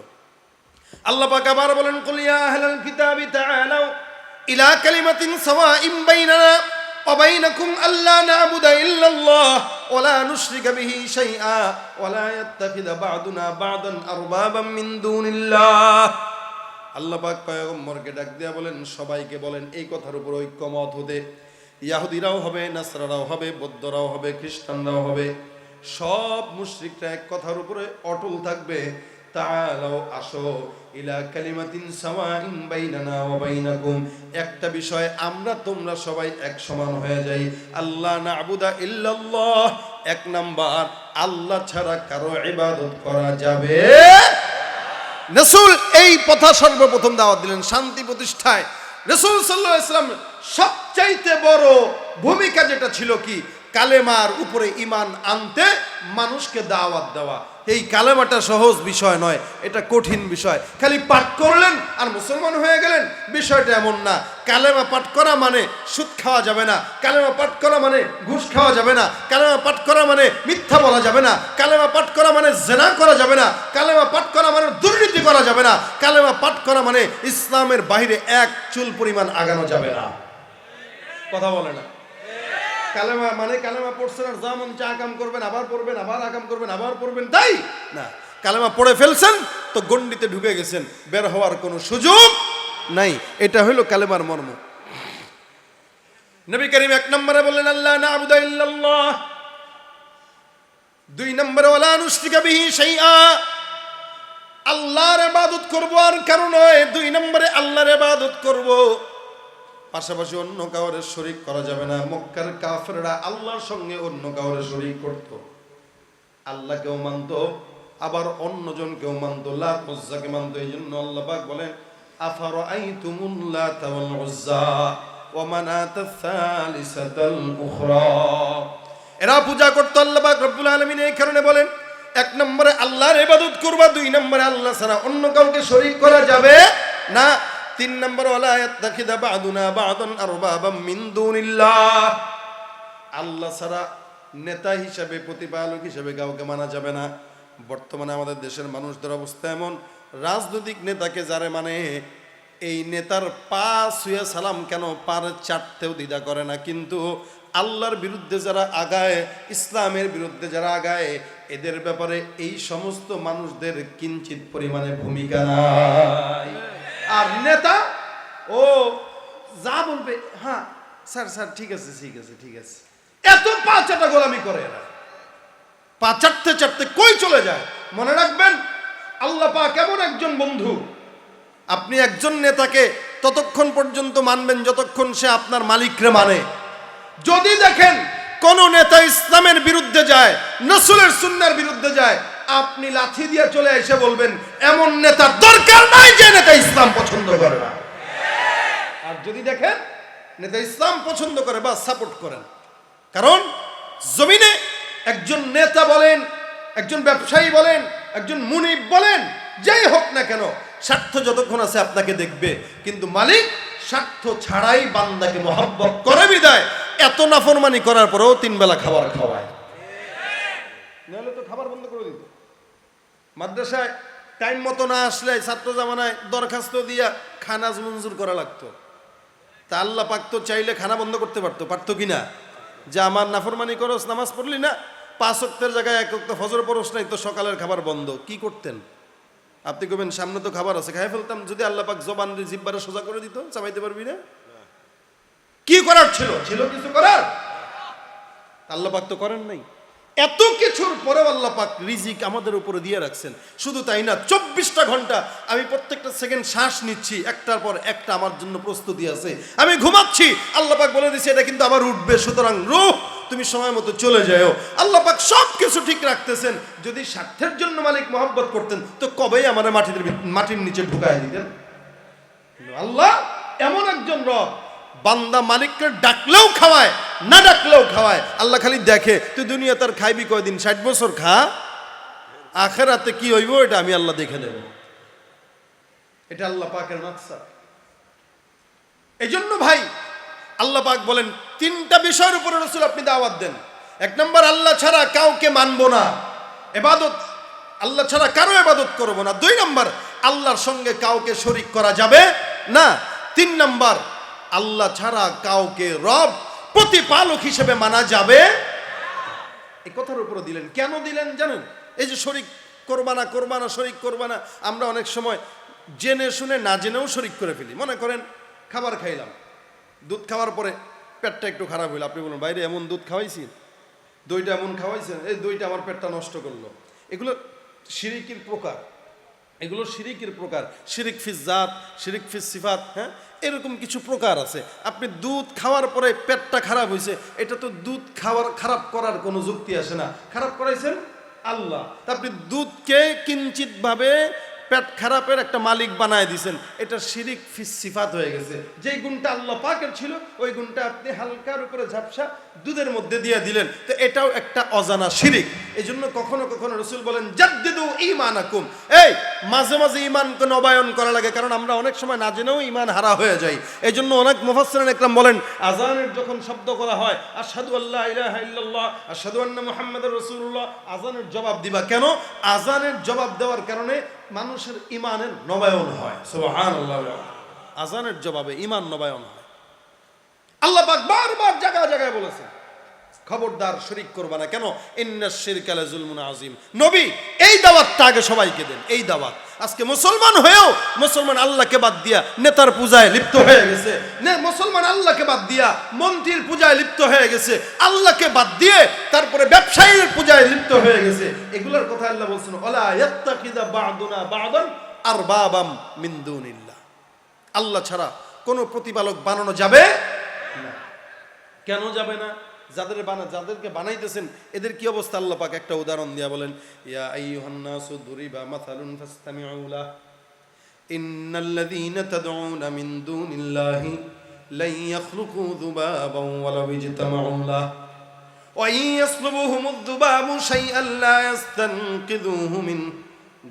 S1: আল্লাহ পাক আবার বলেন, কুল ইয়া আহলাল কিতাবি তাআলাউ ইলা কালিমাতিন সাওয়াইন বাইনানা ওয়া বাইনাকুম আল্লা না'বুদা ইল্লাল্লাহ ওয়া লা নুশরিকা বিহি শাইআ ওয়া লা ইয়াত্তাখিযা বা'দুনা বা'দান আরবাবাম মিন দুনিল্লাহ। আল্লাহ পাক পয়গম্বরকে ডাক দিয়া বলেন, সবাইকে বলেন এই কথার উপর ঐক্যমত হতে। ইহুদিরাও হবে, নাসরারাও হবে, বৌদ্ধরাও হবে, খ্রিস্টানরাও হবে, সব মুশরিকরা এক কথার উপরে অটল থাকবে। তাআলাও আসো ইলা কালিমাতিন সাওয়াইন বাইনানা ওয়া বাইনাকুম, একটা বিষয় আমরা তোমরা সবাই এক সমান হয়ে যাই। আল্লাহ না'বুদা ইল্লাল্লাহ, এক নাম্বার আল্লাহ ছাড়া কারো ইবাদত করা যাবে। রাসূল এই কথা সর্বপ্রথম দাওয়াত দিলেন শান্তি প্রতিষ্ঠায়। রাসূল সাল্লাল্লাহু আলাইহি ওয়াসাল্লাম সবচাইতে বড় ভূমিকা যেটা ছিল কি, কালেমার উপরে ঈমান আনতে মানুষকে দাওয়াত দেওয়া। এই কালেমাটা সহজ বিষয় নয়, এটা কঠিন বিষয়। খালি পাঠ করলেন আর মুসলমান হয়ে গেলেন, বিষয়টা এমন না। কালেমা পাঠ করা মানে সুদ খাওয়া যাবে না, কালেমা পাঠ করা মানে ঘুষ খাওয়া যাবে না, কালেমা পাঠ করা মানে মিথ্যা বলা যাবে না, কালেমা পাঠ করা মানে জিনা করা যাবে না, কালেমা পাঠ করা মানে দুর্নীতি করা যাবে না, কালেমা পাঠ করা মানে ইসলামের বাইরে এক চুল পরিমাণ আগানো যাবে না। কথা বলে না? কালেমা মানে কালেমা পড়ছেন আর যা মন চা আকাম করবেন, আবার পড়বেন, আবার আকাম করবেন, আবার পড়বেন, তাই না। কালেমা পড়ে ফেলছেন তো গণ্ডিতে ঢুকে গেছেন, বের হওয়ার কোনো সুযোগ নাই। এটা হলো কালেমার মর্ম। নবী করিম 1 নম্বরে বললেন আল্লাহ না'বুদু ইল্লাল্লাহ, 2 নম্বরে ওয়ালা নুশরিকা বিহি শাইআ, আল্লাহর ইবাদত করব আর কারো নয়। 2 নম্বরে আল্লাহর ইবাদত করব, পাশাপাশি অন্য কাউরে শরীক করা যাবে না। মক্কার কাফেররা আল্লাহর সঙ্গে অন্য কাউরে শরীক করত, আল্লাহকেও মানত আবার অন্যজনকেও মানত, লাত উজ্জাকে মানত। এইজন্য আল্লাহ পাক বলেন আফারাআইতুমুল লাতা ওয়াল উজ্জা ওয়া মানাতাস সালিসাতাল উখরা, এরা পূজা করত আল্লাহ পাক রব্বুল আলামিন। এই কারণে বলেন 1 নম্বরে আল্লাহর ইবাদত করবা, 2 নম্বরে আল্লাহ ছাড়া অন্য কাউকে শরীক করা যাবে না, 3 নম্বরে ওয়ালা ইয়াত্তাখিযা বা'দুনা বা'দান আরবাবাম মিন দুনিল্লাহ, আল্লাহ ছাড়া নেতা হিসাবে প্রতিপালক হিসাবে কাউকে মানা যাবে না। বর্তমানে আমাদের দেশের মানুষদের অবস্থা এমন, রাজনৈতিক নেতাকে যারে মানে এই নেতার পা ছুঁয়ে সালাম কেন পার চাটতেও দ্বিধা করে না, কিন্তু আল্লাহর বিরুদ্ধে যারা আগায়, ইসলামের বিরুদ্ধে যারা আগায়, এদের ব্যাপারে এই সমস্ত মানুষদের কিঞ্চিত পরিমাণে ভূমিকা নাই। আর নেতা ও যা বলবে হ্যাঁ স্যার স্যার ঠিক আছে ঠিক আছে ঠিক আছে, এত পা চাটা গোলামি করে এরা, পা চাটতে চাটতে কই চলে যায়। মনে রাখবেন আল্লাহ পাক এমন একজন বন্ধু, আপনি একজন নেতাকে ততক্ষণ পর্যন্ত মানবেন যতক্ষণ সে আপনার মালিকরে মানে। যদি দেখেন কোন নেতা ইসলামের বিরুদ্ধে যায়, রাসূলের সুন্নাহর বিরুদ্ধে যায়, আপনি লাঠি দিয়ে চলে এসে বলবেন এমন নেতা দরকার নাই যে নেতা ইসলাম পছন্দ করে না। আর যদি দেখেন নেতা ইসলাম পছন্দ করে বা সাপোর্ট করেন, কারণ জমিনে একজন নেতা বলেন, একজন ব্যবসায়ী বলেন, একজন মুনিব বলেন, যাই হোক না কেন, স্বার্থ যতক্ষণ আছে আপনাকে দেখবে, কিন্তু মালিক স্বার্থ ছাড়াই বান্দাকে মহব্বত করে বিদায় এত নাফরমানি করার পরেও 3 বেলা খাবার খাওয়ায়, নাহলে তো খাবার বন্ধ করে দিত। মাদ্রাসায় টাইম মতো না আসলে ছাত্র জামানায় দরখাস্ত দিয়া খানা মঞ্জুর করা লাগতো। তা আল্লাহ পাক তো চাইলে খানা বন্ধ করতে পারতো, পারতো কিনা, যে আমার নাফরমানি করস, নামাজ পড়লি না, 5 ওয়াক্তের জায়গায় 1 ওয়াক্ত ফজর পড়স নাই, তো সকালের খাবার বন্ধ। কি করতেন আপনি? কবেন সামনে তো খাবার আছে, খাই ফেলতাম। যদি আল্লাহ পাক জবান জিহ্বারে সোজা করে দিত, চাবাইতে পারবি না। কি করার ছিল? ছিল কিছু করার? আল্লাহ পাক তো করেন নাই। এত কিছুর পরেও আল্লাহ পাক রিজিক আমাদের উপরে দিয়ে রাখছেন। শুধু তাই না, 24টা ঘন্টা আমি প্রত্যেকটা সেকেন্ড শ্বাস নিচ্ছি, একটার পর একটা আমার জন্য প্রস্তুতি আছে। আমি ঘুমাচ্ছি, আল্লাহ পাক বলে দিচ্ছে এটা কিন্তু আবার উঠবে, সুতরাং রূহ তুমি সময় মতো চলে যাও। আল্লাহ পাক সব কিছু ঠিক রাখতেছেন। যদি স্বার্থের জন্য মালিক মহব্বত করতেন তো কবেই আমার মাটির নিচে ঢুকায় দিতেন। আল্লাহ এমন একজন রব, বান্দা মালিককে ডাকলেও খাওয়ায়, না ডাকলেও খাওয়ায়। আল্লাহ খালি দেখে তুই দুনিয়া তার খাইবি কয়দিন, 60 বছর খা, আখিরাতে কি হইব এটা আমি আল্লাহ দেখে নেব। এটা আল্লাহ পাকের মাকসাদ। এই জন্য ভাই আল্লাহ পাক বলেন 3টা বিষয়ের উপরে রাসূল আপনি দাওয়াত দেন। 1 নম্বর আল্লাহ ছাড়া কাউকে মানবো না, ইবাদত আল্লাহ ছাড়া কারো ইবাদত করব না। 2 নম্বর আল্লাহর সঙ্গে কাউকে শরীক করা যাবে না। 3 নম্বর আল্লাহ ছাড়া কাউকে রব প্রতিপালক হিসেবে মানা যাবে। এই কথার উপরে দিলেন, কেন দিলেন জানেন? এই যে শরীক করবানা করবানা শরীক করবানা, আমরা অনেক সময় জেনে শুনে না জেনেও শরীক করে ফেলি। মনে করেন খাবার খাইলাম, দুধ খাওয়ার পরে পেটটা একটু খারাপ হইল, আপনি বলুন বাইরে এমন দুধ খাওয়াইছি, দইটা এমন খাওয়াইছেন, এই দইটা আমার পেটটা নষ্ট করলো। এগুলো শিরিকের প্রকার, এগুলো শিরিকের প্রকার। শিরিক ফিস জাত, শিরিক ফিস সিফাত, হ্যাঁ এরকম কিছু প্রকার আছে। আপনি দুধ খাওয়ার পরে পেটটা খারাপ হয়েছে, এটা তো দুধ খারাপ করার কোনো যুক্তি আসে না। খারাপ করাইছেন আল্লাহ, তা আপনি দুধকে কিঞ্চিত ভাবে পেট খারাপের একটা মালিক বানায় দিয়েছেন, এটা শিরিক ফিস সিফাত হয়ে গেছে। যেই গুণটা আল্লাহ পাকের ছিল ওই গুণটা আপনি হালকার উপরে ঝাপসা দুধের মধ্যে দিয়ে দিলেন, তো এটাও একটা অজানা শিরিক। এই জন্য কখনো কখনো রাসূল বলেন জাদ্দিদু ঈমানাকুম, এই মাঝে মাঝে ঈমানকে নবায়ন করা লাগে, কারণ আমরা অনেক সময় না জেনেও ঈমান হারা হয়ে যাই। এই জন্য অনেক মুফাসসিরিন ইকরাম বলেন আযানের যখন শব্দ করা হয় আশহাদু আল্লা ইলাহা ইল্লাল্লাহ আশহাদু আন্না মুহাম্মাদুর রাসূলুল্লাহ, আযানের জবাব দিবা কেন? আযানের জবাব দেওয়ার কারণে মানুষের ঈমানের নবায়ন হয়। সুবহানাল্লাহ, আযানের জবাবে ঈমান নবায়ন হয়। আল্লাহ পাক বারবার জায়গায় জায়গায় বলেছেন খবরদার শরীক করবা না। কেন? ইন্নাশ শিরকা লাযুলমুন আযীম। নবী এই দাওয়াতটা আগে সবাইকে দেন, এই দাওয়াত। আজকে মুসলমান হয়েও মুসলমান আল্লাহকে বাদ দিয়া নেতার পূজায় লিপ্ত হয়ে গেছে, মুসলমান আল্লাহকে বাদ দিয়া মন্ত্রীর পূজায় লিপ্ত হয়ে গেছে, আল্লাহকে বাদ দিয়ে তারপরে ব্যবসায়ীর পূজায় লিপ্ত হয়ে গেছে। এগুলোর কথা আল্লাহ বলছেন, ওয়ালা ইয়াত্তাখিযা বা'দুনা বা'দান আরবাবাম মিন দুনিল্লাহ। আল্লাহ ছাড়া কোনো প্রতিপালক বানানো যাবে না। কেন যাবে না? যাদেরকে বানাইতেছেন এদের কি অবস্থা? আল্লাহ পাক একটা উদাহরণ দিয়া বলেন, ইয়া আইয়ুহান নাসু দুরিবা মাসালুন ফাসতামিউ লাহ ইন্নাল্লাযীনা তাদউনা মিন দুনিল্লাহি লা ইয়াখলুকু যুবাবান ওয়ালাউ ইজতামাউ লাহ ওয়া ইয়াসলুবুহুমুদ যুবাবু শাইআন লা ইস্তানকিযুহু মিন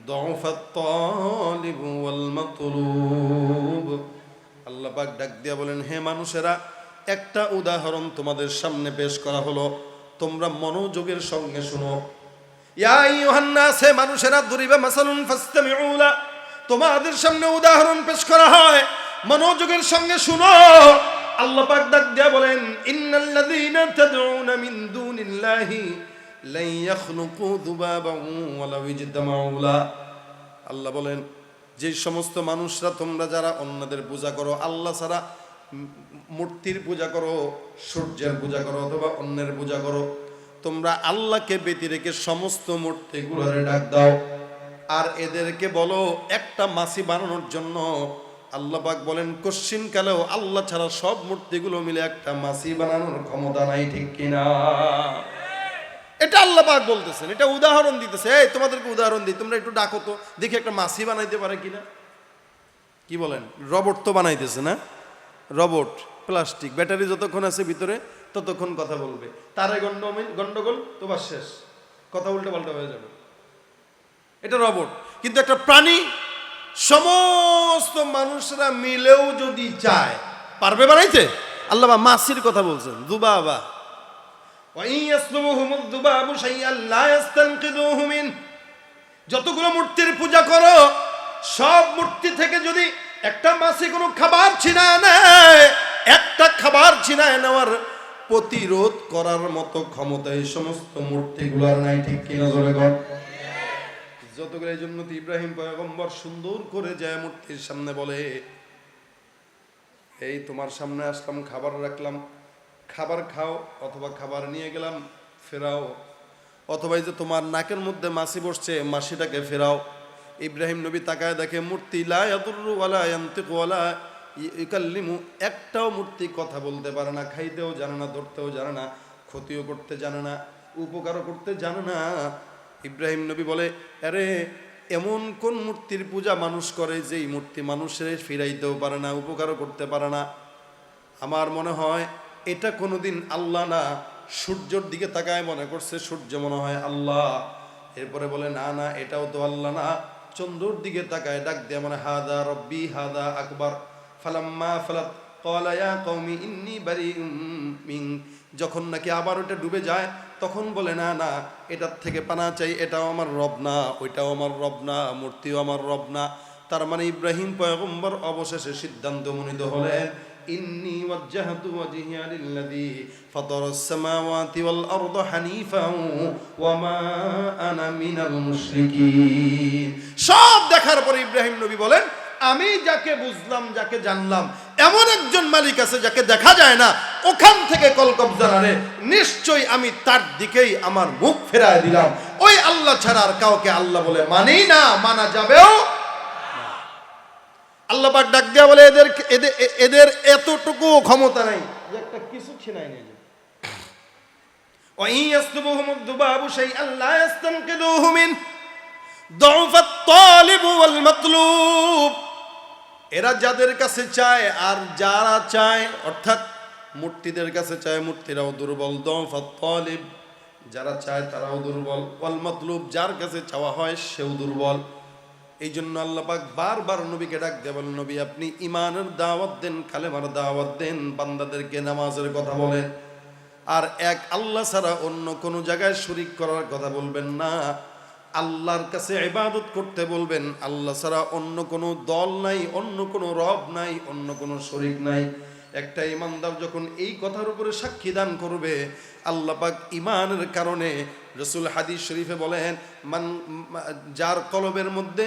S1: দুআফাত তালিব ওয়াল মাতলুব। আল্লাহ পাক ডাক দিয়া বলেন, হে মানুষেরা, একটা উদাহরণ তোমাদের সামনে পেশ করা হলো, তোমরা মনোযোগের সঙ্গে শুনো। ইয়া আইয়ুহান নাস, হে মানুষেরা, দুরিবা মাসালুন ফাসতামিউ লা, তোমাদের সামনে উদাহরণ পেশ করা হয়, মনোযোগের সঙ্গে শুনো। আল্লাহ পাক ডাক দিয়া বলেন, ইন্নাল্লাযীনা তাদউনা মিন দুনিল্লাহি লা ইয়াখলুকু যুবাবান ওয়ালাউ ইজতামাউ লা। আল্লাহ বলেন, যে সমস্ত মানুষরা তোমরা যারা অন্যদের পূজা করো, আল্লাহ ছাড়া মূর্তির পূজা করো, সূর্যের পূজা করো অথবা অন্যের পূজা করো, তোমরা আল্লাহকে ব্যতি রেখে সমস্ত মূর্তিগুলোরে ডাক দাও আর এদেরকে বলো একটা মাছি বানানোর জন্য। আল্লাহ পাক বলেন, কশ্চিন কালেও আল্লাহ ছাড়া সব মূর্তিগুলো মিলে একটা মাছি বানানোর ক্ষমতা নাই, ঠিক কিনা? এটা আল্লাহ পাক বলতেছেন, এটা উদাহরণ দিতেছে। এই তোমাদেরকে উদাহরণ দিই, তোমরা একটু ডাকো তো দেখি একটা মাছি বানাইতে পারে কিনা। কি বলেন? রবট তো বানাইতেছে না? রবট, প্লাস্টিক, ব্যাটারি যতক্ষণ আছে ভিতরে ততক্ষণ কথা বলবে, তারে গন্ডগোল তো বাস শেষ, কথা উল্টো পাল্টা হয়ে যাবে। এটা রবট। কিন্তু একটা প্রাণী সমস্ত মানুষরা মিলেও যদি চায় পারবে বানাইতে? আল্লাহ মাছির কথা বলছেন, যুবাবা। যতগুলো মূর্তির পূজা করো, সব মূর্তি থেকে যদি একটা মাছি কোনো খাবার ছিনায় নেয়, একটা খাবার ছিনায় নেওয়ার প্রতিরোধ করার মতো ক্ষমতা এই সমস্ত মূর্তিগুলোর নাই, ঠিক কিনা? জোরে কর। যতগুলো, এই জন্য ইব্রাহিম পয়গম্বর সুন্দর করে যায় মূর্তির সামনে বলে, এই তোমার সামনে আসলাম, খাবার রাখলাম, খাবার খাও, অথবা খাবার নিয়ে গেলাম ফেরাও, অথবা এই যে তোমার নাকের মধ্যে মাছি বসছে, মাছিটাকে ফেরাও। ইব্রাহিম নবী তাকায় দেখে মূর্তি লা ইয়াদুররু ওয়ালা ইয়ানতিকু ওয়ালা ইউকাল্লিমু, একটাও মূর্তি কথা বলতে পারে না, খাইতেও জানে না, ধরতেও জানে না, ক্ষতিও করতে জানে না, উপকারও করতে জানে না। ইব্রাহিম নবী বলে, আরে এমন কোন মূর্তির পূজা মানুষ করে যেই মূর্তি মানুষের ফিরাইতেও পারে না, উপকারও করতে পারে না? আমার মনে হয় এটা কোনোদিন আল্লাহ না। সূর্যের দিকে তাকায় মনে করছে সূর্য মনে হয় আল্লাহ। এরপরে বলে, না না, এটাও তো আল্লাহ না। চন্দ্রর দিকে তাকায় ডাক দিয়ে মানে, হাদা রব্বি হাদা আকবার। ফালাম্মা ফালাত ক্বালা ইয়া কওমি ইন্নী বারিউম মিন। যখন নাকি আবার ওটা ডুবে যায় তখন বলে, না না, এটার থেকে পানা চাই, এটাও আমার রব না, ওইটাও আমার রব না, মূর্তিও আমার রব না। তার মানে ইব্রাহিম পয়গম্বর অবশেষে সিদ্ধান্ত মনোনীত হলেন, ইন্নী ওয়াজ্জাহতু ওয়াজহিয়া লিল্লাযী ফাতারাস সামাওয়াতি ওয়াল আরদা হানিফাও ওয়া মা আনা মিনাল মুশরিকিন। সব দেখার পরে ইব্রাহিম নবী বলেন, আমি যাকে বুঝলাম, যাকে জানলাম, এমন একজন মালিক আছে যাকে দেখা যায় না, ওখান থেকে কলকব্জা নারে, নিশ্চয়ই আমি তার দিকেই আমার মুখ ফেরায় দিলাম। ওই আল্লাহ ছাড়া আর কাউকে আল্লাহ বলে মানি না, মানা যাবেও। আল্লাহ পাক ডাক দিয়া বলে, এদের এতটুকু ক্ষমতা নাই যে একটা কিছু ছিনাই নিয়ে যাবে। ওয়া ইয়াসলুবুহুমুদ দুবাবু শাইআন লা ইস্তানকিদুহু মিন দুআফাত তালিব ওয়াল মাতলুব। এরা যাদের কাছে চায় আর যারা চায়, অর্থাৎ মূর্তিদের কাছে চায়, মূর্তিরাও দুর্বল। দুআফাত তালিব, যারা চায় তারাও দুর্বল। ওয়াল মাতলুব, যার কাছে চাওয়া হয় সেও দুর্বল। এই জন্য আল্লাহ পাক বারবার নবীকে ডাক দিয়ে বলেন, নবী আপনি ইমানের দাওয়াত দেন, কালেমার দাওয়াত দেন, বান্দাদেরকে নামাজের কথা বলেন, আর এক আল্লাহ ছাড়া অন্য কোনো জায়গায় শরীক করার কথা বলবেন না। আল্লাহর কাছে ইবাদত করতে বলবেন। আল্লাহ ছাড়া অন্য কোনো দল নাই, অন্য কোনো রব নাই, অন্য কোনো শরীক নাই। একটা ইমানদার যখন এই কথার উপরে সাক্ষী দান করবে, আল্লাহ পাক ইমানের কারণে, রাসূল হাদিস শরীফে বলেন, যার কলবের মধ্যে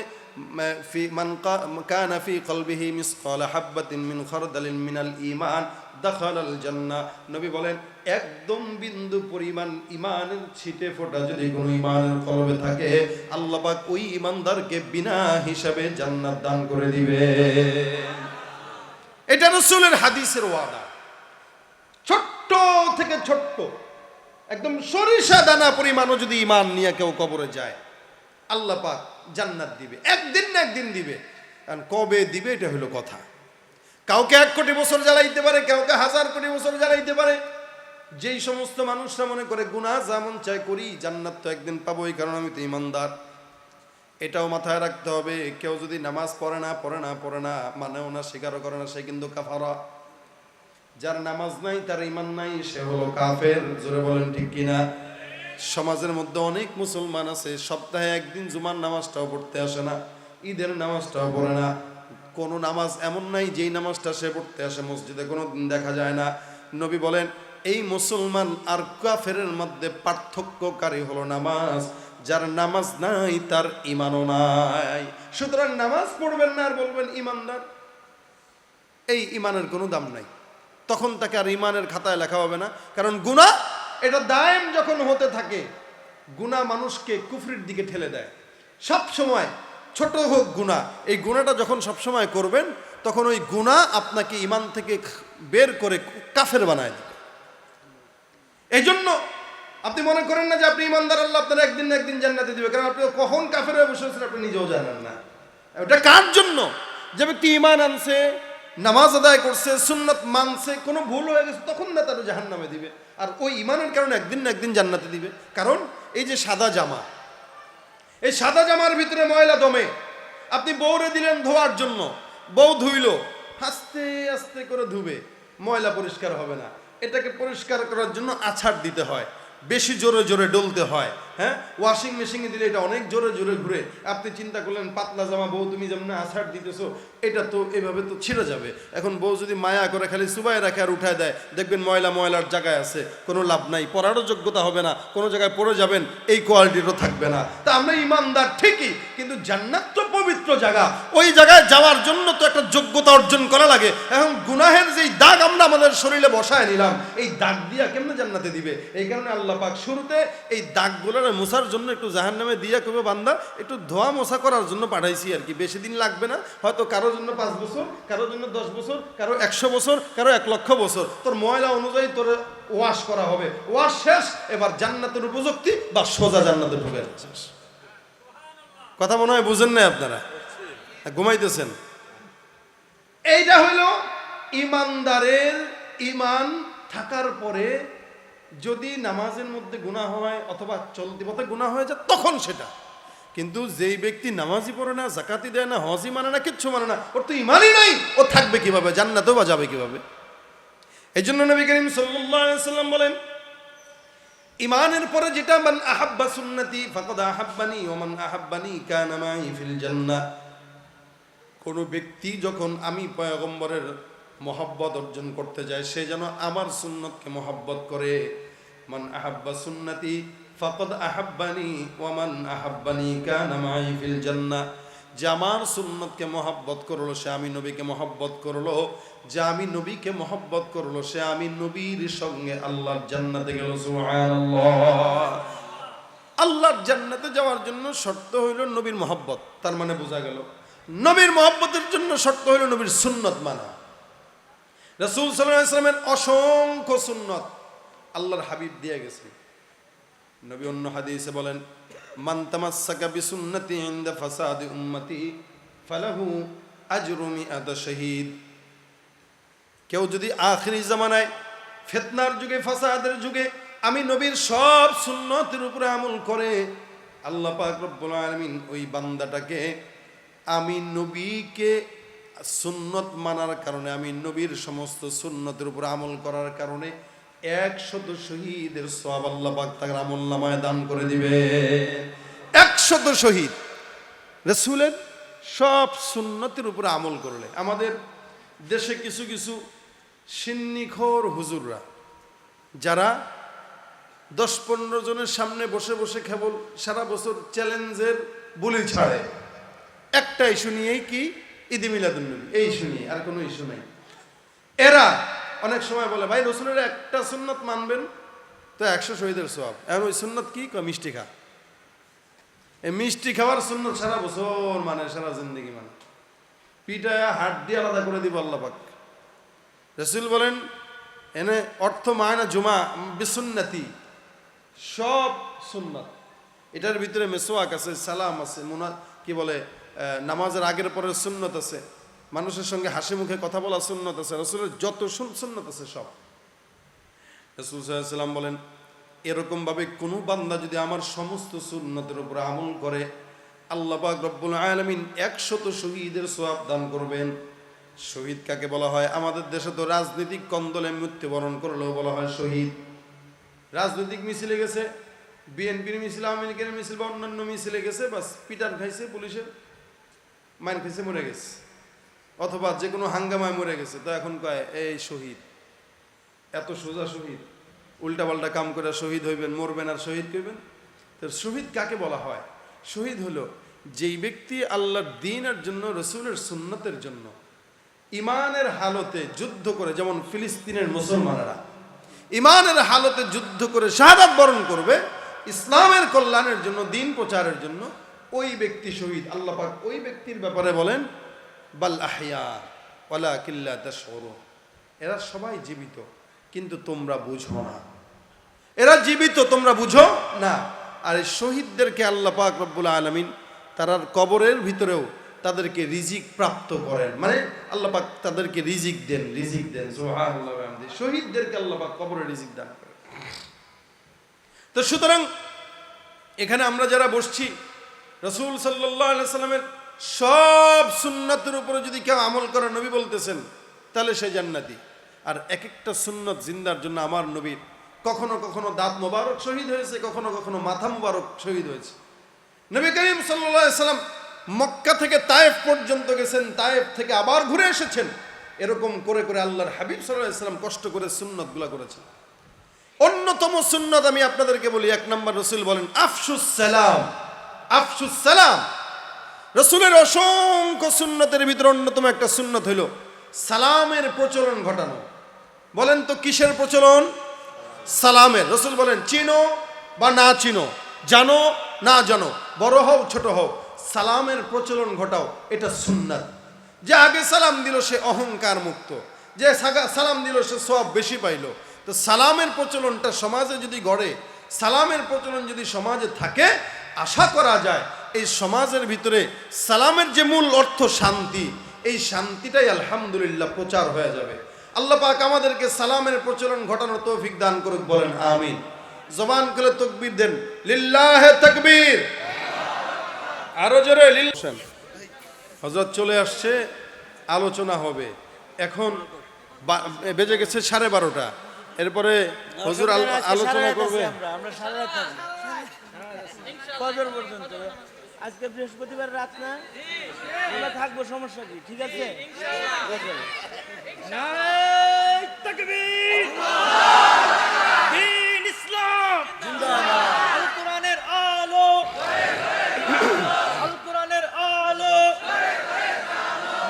S1: কানা ফি কলবিহি মিসকাল হাববাতিন মিন খারদালিন মিনাল ঈমান দাখালাল জান্নাহ। নবী বলেন, একদম বিন্দু পরিমাণ ইমানের ছিটে ফোঁটা যদি কোনো ইমানের কলবে থাকে, আল্লাহ পাক ওই ইমানদারকে বিনা হিসাবে জান্নাত দান করে দিবে। এটা রাসূলের হাদিসের ওয়াদা। ছোট্ট থেকে ছোট্ট একদম সরিষা দানা পরিমাণও যদি ইমান নিয়ে কেউ কবরে যায়, আল্লাহ পাক জান্নাত দিবে, একদিন না একদিন দিবে। কারণ কবে দিবে এটা হলো কথা। কাউকে 1 কোটি বছর জ্বালাইতে পারে, কাউকে 1000 কোটি বছর জ্বালাইতে পারে। যেই সমস্ত মানুষরা মনে করে গুনাহ যেমন চাই করি, জান্নাত তো একদিন পাবো, এই কারণে আমি তো ইমানদার, এটাও মাথায় রাখতে হবে। কেউ যদি নামাজ পড়ে না, মানেও না, স্বীকারও করে না, সে কিন্তু কাফারা। যার নামাজ নাই, তার ইমান নাই, সে হলো কাফের। জোরে বলেন ঠিক কিনা? সমাজের মধ্যে অনেক মুসলমান আছে, সপ্তাহে একদিন জুমার নামাজটাও পড়তে আসে না, ঈদের নামাজটাও পড়ে না। কোনো নামাজ এমন নাই যেই নামাজটা সে পড়তে আসে, মসজিদে কোনো দিন দেখা যায় না। নবী বলেন, এই মুসলমান আর কাফেরের মধ্যে পার্থক্যকারী হলো নামাজ। যার নামাজ নাই তার ইমানও নাই। সুতরাং নামাজ পড়বেন না আর বলবেন ইমানদার, এই ইমানের কোনো দাম নাই। তখন তাকে আর ইমানের খাতায় লেখা হবে না। কারণ গুনাহ এটা দায়েম যখন হতে থাকে, গুনাহ মানুষকে কুফরির দিকে ঠেলে দেয়। সব সময় ছোট হোক গুনাহ, এই গুনাহটা যখন সব সময় করবেন, তখন ওই গুনাহ আপনাকে ইমান থেকে বের করে কাফের বানায় দেবে। এই জন্য আপনি মনে করেন না যে আপনি ইমানদার, আল্লাহ আপনার একদিন না একদিন জান্নাতে দিবে। কারণ আপনি কখন কাফের হয়ে বসে আছেন আপনি নিজেও জানেন না। ওটা কার জন্য? যে ব্যক্তি ইমান আনছে, নামাজ আদায় করছে, সুন্নাত মানছে, কোনো ভুল হয়ে গেছে, তখন না তারা জাহান্নামে দিবে। আর ওই ইমানের কারণে একদিন না একদিন জান্নাতে দিবে। কারণ এই যে সাদা জামা, এই সাদা জামার ভিতরে ময়লা দমে, আপনি বউরে দিলেন ধোয়ার জন্য, বউ ধুইল, আস্তে আস্তে করে ধুবে, ময়লা পরিষ্কার হবে না। এটাকে পরিষ্কার করার জন্য আছাড় দিতে হয়, বেশি জোরে জোরে ডলতে হয়। হ্যাঁ, ওয়াশিং মেশিনে দিলে এটা অনেক জোরে জোরে ঘুরে। আপনি চিন্তা করলেন পাতলা জামা, বউ তুমি যেমন আছাড় দিতেছো, এটা তো এভাবে তো ছিঁড়ে যাবে। এখন বউ যদি মায়া করে খালি চুবাই রাখে আর উঠায় দেয়, দেখবেন ময়লার জায়গায় আছে, কোনো লাভ নাই, পরারও যোগ্যতা হবে না, কোনো জায়গায় পড়ে যাবেন, এই কোয়ালিটিরও থাকবে না। তা আমরা ইমানদার ঠিকই, কিন্তু জান্নাত তো পবিত্র জায়গা, ওই জায়গায় যাওয়ার জন্য তো একটা যোগ্যতা অর্জন করা লাগে। এখন গুনাহের যেই দাগ আমরা আমাদের শরীরে বসায় নিলাম, এই দাগ দিয়া কেমনে জান্নাতে দিবে? এই কারণে আল্লাহ পাক শুরুতে এই দাগগুলোর মোছার জন্য একটু জাহান্নামে দিয়া কবে বান্দা একটু ধোয়া মোছা করার জন্য পাঠাইছি আর কি। বেশি দিন লাগবে না, হয়তো কারোর জন্য 5 বছর, কারোর জন্য 10 বছর, কারো 100 বছর, কারো 1,00,000 বছর। তোর ময়লা অনুযায়ী তোর ওয়াশ করা হবে, ওয়াশ শেষ, এবার জান্নাতের উপযুক্তি বা সোজা জান্নাতে ঢুকে শেষ। কথা মনে হয় বুঝেন না আপনারা, ঘুমাইতেছেন। এইটা হইল ইমানদারের ইমান থাকার পরে যদি নামাজের মধ্যে গুনাহ হয় অথবা চলতি পথে গুনাহ হয়ে যায় তখন সেটা। কিন্তু যেই ব্যক্তি নামাজই পড়ে না, যাকাতি দেয় না, হজই মানে না, কিচ্ছু মানে না, ওর তো ইমানই নাই, ও থাকবে কিভাবে জান্নাতেও বা যাবে কিভাবে? এই জন্য নবী করিম সাল্লাল্লাহু আলাইহি ওয়াসাল্লাম বলেন, ইমানের পরে যেটা, মান আহাব্বা সুন্নতি ফাকাদ আহাব্বানি ওয়া মান আহাব্বানি কানা মাই ফিল জান্নাহ। কোন ব্যক্তি যখন আমি পয়গম্বরের মহব্বত অর্জন করতে যায়, সে যেন আমার সুন্নতকে মহব্বত করে। মান আহাব্বা সুন্নতি ফাকাদ আহাব্বানি ওয়া মান আহাব্বানি কানা মাই ফিল জান্নাহ। যে আমার সুন্নতকে মহব্বত করলো সে আমি নবীকে মহব্বত করলো, যে আমি নবীকে মহব্বত করলো সে আমি নবীর সঙ্গে আল্লাহর জান্নাতে গেল। সুবহানাল্লাহ। আল্লাহর জান্নাতে যাওয়ার জন্য শর্ত হইল নবীর মহব্বত। তার মানে বোঝা গেল নবীর মহব্বতের জন্য শর্ত হইল নবীর সুন্নত মানা। রাসূল সাল্লাল্লাহু আলাইহি ওয়াসাল্লামের অসংখ্য সুন্নত আল্লাহর হাবিব দিয়ে গেছে। নবী অন্য হাদিসে বলেন, মান তামাসসাকা বিসুন্নতি ইনদা ফাসাদি উম্মতি ফালাহু আজরু মিআত শাহীদ। কেউ যদি আখিরি জামানায় ফিতনার যুগে, ফাসাদের যুগে আমি নবীর সব সুন্নতের উপরে আমল করে, আল্লাহ পাক রব্বুল আলামিন ওই বান্দাটাকে আমি নবীকে সুন্নত মানার কারণে, আমি নবীর সমস্ত সুন্নতের উপর আমল করার কারণে 100 শহীদের সওয়াব আল্লাহ পাক তার আমলনামায় দান করে দিবে। 100 শহীদ রাসূলের সব সুন্নতের উপর আমল করলে। আমাদের দেশে কিছু কিছু সিন্নিখোর হুজুররা, যারা 10-15 জনের সামনে বসে বসে কেবল সারা বছর চ্যালেঞ্জের বুলি ছাড়ে, একটা ইস্যু নিয়েই, কি ঈদ মিলাদুন্নবী, এই ইস্যু নিয়ে, আর কোনো ইস্যু নাই। এরা অনেক সময় বলে, ভাই রসুলের একটা সুন্নত মানবেন তো 100 শহীদের সওয়াব। এখন ওই সুন্নত কি? মিষ্টি খা। এই মিষ্টি খাওয়ার সুন্নত সারা বছর মানে, সারা জিন্দগি মানে, পিঠায় হাত দিয়ে আলাদা করে দিব আল্লাহ পাক। রসুল বলেন এনে অর্থ মায়না জুমা বিসুন্নতি, সব সুন্নাত। এটার ভিতরে মেসোয়াক আছে, সালাম আছে, কি বলে নামাজের আগের পরের সুন্নত আছে, মানুষের সঙ্গে হাসি মুখে কথা বলা সুন্নত আছে, রসুলের যত সুন্নত আছে সব। রসুল সাল্লাল্লাহু আলাইহি ওয়াসাল্লাম বলেন, এরকম ভাবে কোনো বান্দা যদি আমার সমস্ত সুন্নতের উপর আমল করে, আল্লাহ পাক রব্বুল আলামিন 100 শহীদের সওয়াব দান করবেন। শহীদ কাকে বলা হয়? আমাদের দেশে তো রাজনৈতিক কন্দলে মৃত্যুবরণ করলেও বলা হয় শহীদ। রাজনৈতিক মিছিলে গেছে, বিএনপির মিছিল, আওয়ামী লীগের মিছিল বা অন্যান্য মিছিলে গেছে, বাস পিটার খাইছে, পুলিশের মাইন খাইছে, মরে গেছে, অথবা যে কোনো হাঙ্গামায় মরে গেছে, তো এখন কয় এই শহীদ। এত সোজা শহীদ? উল্টাপাল্টা কাম করে শহীদ হইবেন, মরবেন আর শহীদ কইবেন? তো শহীদ কাকে বলা হয়? শহীদ হলো যেই ব্যক্তি আল্লাহর দ্বীনের জন্য, রসুলের সুন্নতের জন্য ইমানের হালতে যুদ্ধ করে, যেমন ফিলিস্তিনের মুসলমানেরা ইমানের হালতে যুদ্ধ করে শাহাদাত বরণ করবে ইসলামের কল্যাণের জন্য, দ্বীন প্রচারের জন্য, ওই ব্যক্তি শহীদ। আল্লাহ পাক ওই ব্যক্তির ব্যাপারে বলেন, বাল আহইয়া ওয়ালাকিন লা তাশউরুন, এরা সবাই জীবিত কিন্তু তোমরা বুঝো না। এরা জীবিত, তোমরা বুঝো না। আর এই শহীদদেরকে আল্লাহ পাক রব্বুল আলামিন তারার কবরের ভিতরেও তাদেরকে রিজিক প্রাপ্ত করেন, মানে আল্লাহ পাক তাদেরকে রিজিক দেন, রিজিক দেন। সুবহানাল্লাহ। শহীদদেরকে আল্লাহ পাক কবরে রিজিক দান করেন। তো সুতরাং এখানে আমরা যারা বসছি, রাসূল সাল্লাল্লাহু আলাইহি সাল্লামের সব সুন্নাতের উপরে যদি কেউ আমল করে, নবী বলতেছেন, তাহলে সে জান্নাতি। আর এক একটা সুন্নত জিন্দার জন্য আমার নবীর কখনো কখনো দাঁত মোবারক শহীদ হয়েছে, কখনো কখনো মাথা মোবারক শহীদ হয়েছে। নবী করিম সাল্লাল্লাহু আলাইহি সাল্লাম মক্কা থেকে তায়েফ পর্যন্ত গেছেন, তায়েফ থেকে আবার ঘুরে এসেছেন। এরকম করে করে আল্লাহর হাবিব সাল্লাল্লাহু আলাইহি সাল্লাম কষ্ট করে সুন্নতগুলো করেছেন। অন্যতম সুন্নত আমি আপনাদেরকে বলি, 1 নম্বর রসুল বলেন আফশুস সালাম। আফশুস সালাম। রসুলের অসংখ্য সুন্নতের ভিতরে অন্যতম একটা সুন্নত হইল সালামের প্রচলন ঘটানো। বলেন তো কিসের প্রচলন? সালামের। রসুল বলেন, চিনো বা না চিনো, জানো না জানো, বড় হও ছোট হও, সালামের প্রচলন ঘটাও, এটা সুন্নাত। যে আগে সালাম দিল সে অহংকার মুক্ত, যে সালাম দিল সে সওয়াব বেশি পাইল। তো সালামের প্রচলনটা সমাজে যদি গড়ে, সালামের প্রচলন যদি সমাজে থাকে, আশা করা যায় এই সমাজের ভিতরে সালামের যে মূল অর্থ শান্তি, এই শান্তিটাই আলহামদুলিল্লাহ প্রচার হয়ে যাবে। আল্লাহ পাক আমাদেরকে সালামের প্রচলন ঘটানোর তৌফিক দান করুক, বলেন আমিন। জবান খুলে তাকবীর দেন, লিল্লাহে তাকবীর। আরো জোরে লিল্লাহ। হযরত চলে আসছে, আলোচনা হবে। এখন বেজে গেছে 12:30। এরপরে হুজুর আলোচনা করবে।
S2: আমরা সারা রাত থাকবো, ফজর পর্যন্ত। আজকে বৃহস্পতিবার রাত না, আমরা থাকবো, সমস্যা কি? ঠিক আছে। নারে তাকবীর, দ্বীন ইসলাম জিন্দাবাদ, আল কোরআনের আলো, আল কোরআনের আলো,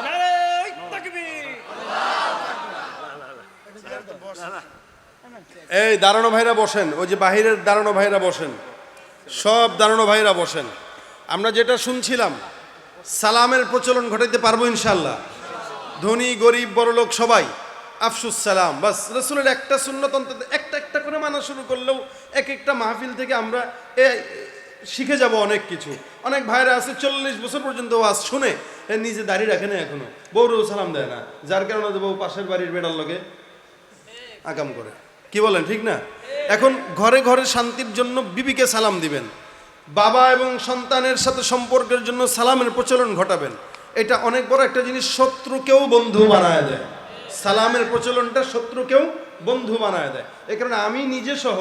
S2: নারে তাকবীর।
S1: এই দাঁড়ানো ভাইরা বসেন, ওই যে বাহিরের দাঁড়ানো ভাইরা বসেন, সব দাঁড়ানো ভাইরা বসেন। আমরা যেটা শুনছিলাম, সালামের প্রচলন ঘটাইতে পারবো ইনশাল্লাহ। ধনী গরিব বড়লোক সবাই আফসুস সালাম। বাস রসুলের একটা সুন্নত অন্তত একটা একটা করে মানা শুরু করলেও এক একটা মাহফিল থেকে আমরা শিখে যাব অনেক কিছু। অনেক ভাইরা আছে 40 বছর পর্যন্ত ওয়াজ শুনে নিজে দাঁড়িয়ে রাখে না, এখনো বউরও সালাম দেয় না, যার কারণে বউ পাশের বাড়ির বেড়ার লগে আকাম করে। কি বলেন, ঠিক না? এখন ঘরে ঘরে শান্তির জন্য বিবিকে সালাম দিবেন, বাবা এবং সন্তানের সাথে সম্পর্কের জন্য সালামের প্রচলন ঘটাবেন। এটা অনেক বড় একটা জিনিস, শত্রুকেও বন্ধু বানায় দেয়। সালামের প্রচলনটা শত্রুকেও বন্ধু বানায় দেয়। এই কারণে আমি নিজে সহ,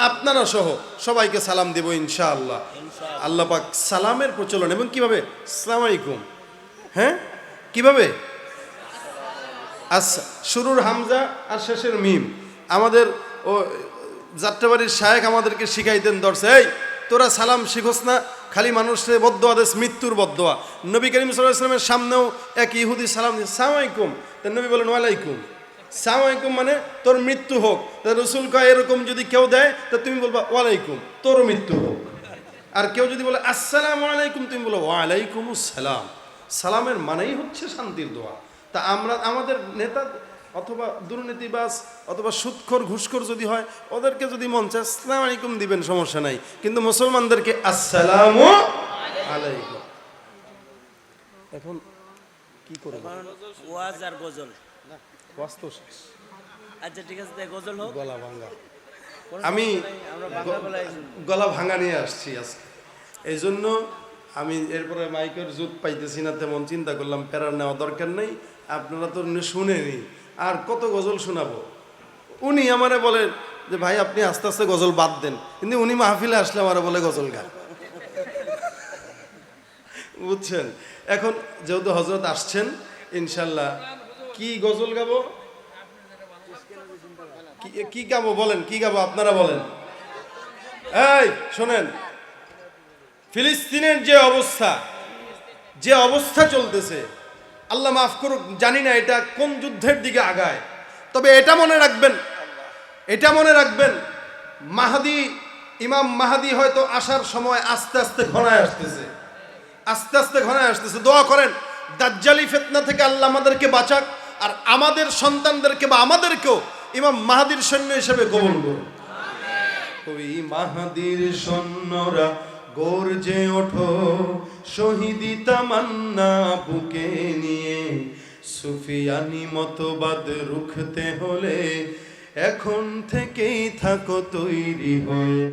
S1: আপনারা সহ সবাইকে সালাম দেব ইনশাআল্লাহ। আল্লাহ পাক সালামের প্রচলন, এবং কিভাবে? আসসালামু আলাইকুম, হ্যাঁ কিভাবে? আচ্ছা, শুরুর হামজা আর শেষের মিম। আমাদের ও যাত্রাবাড়ির শায়েখ আমাদেরকে শিখাইতেন দর্শে, এই তোরা সালাম শিখোস না, খালি মানুষের বদদোয়া দেশ, মৃত্যুর বদদোয়া। নবী করিম সাল্লাল্লাহু আলাইহি ওয়াসাল্লামের সামনেও এক ইহুদি সালাম দিয়েছে, সালাম আলাইকুম। তা নবী বলেন ওয়ালাইকুম সালাম আলাইকুম, মানে তোর মৃত্যু হোক। তা রসুল কয় এরকম যদি কেউ দেয় তা তুমি বলবা ওয়ালাইকুম, তোর মৃত্যু হোক। আর কেউ যদি বলে আসসালামু আলাইকুম, তুমি বলো ওয়ালাইকুমুস সালাম। সালামের মানেই হচ্ছে শান্তির দোয়া। তা আমরা আমাদের নেতা অথবা দুর্নীতিবাজ অথবা সুদখোর ঘুষখোর যদি হয়, ওদেরকে যদি মন চায় আসসালামু আলাইকুম দিবেন, সমস্যা নাই, কিন্তু মুসলমানদেরকে আসসালামু আলাইকুম। এখন কি করব?
S2: ওয়াজ আর গজল।
S1: ওয়াজ তো শেষ,
S2: আচ্ছা ঠিক আছে, তাই গজল হোক।
S1: গলা ভাঙা।
S2: কোনো
S1: আমি
S2: সমস্যা নেই, আমরা বাংলা গলায় শুনবো।
S1: গলা ভাঙা নিয়ে আসছি আজকে, এই জন্য আমি এরপরে মাইকের জুত পাইতেছি না, তেমন চিন্তা করলাম প্যারার নেওয়া দরকার নেই। আপনারা তো শুনেনি, আর কত গজল শোনাবো। উনি আমারে বলেন যে ভাই আপনি আস্তে আস্তে গজল বাদ দেন, কিন্তু উনি মাহফিলে আসলে আমারে বলে গজল গা। বুঝছেন? এখন যেহেতু হজরত আসছেন, ইনশাল্লাহ কি গজল গাবো, কি গাবো বলেন, কি গাবো আপনারা বলেন। এই শোনেন, ফিলিস্তিনের যে অবস্থা চলতেছে, আল্লাহ মাফ করুক, জানি না এটা কোন যুদ্ধের দিকে আগায়, তবে এটা মনে রাখবেন ইমাম মাহাদি হয়তো আসার সময় আস্তে আস্তে ঘনায় আসতেছে। দোয়া করেন দাজ্জালি ফিতনা থেকে আল্লাহ আমাদেরকে বাঁচাক, আর আমাদের সন্তানদেরকে বা আমাদেরকেও ইমাম মাহাদির সৈন্য হিসেবে কবুল করুন। ওই মাহাদির সৈন্যরা গর্জে ওঠো, শহীদি তামান্না বুকে নিয়ে, সুফিয়ানি মতবাদ রুখতে হলে এখন থেকেই থাকো তৈরি হয়ে।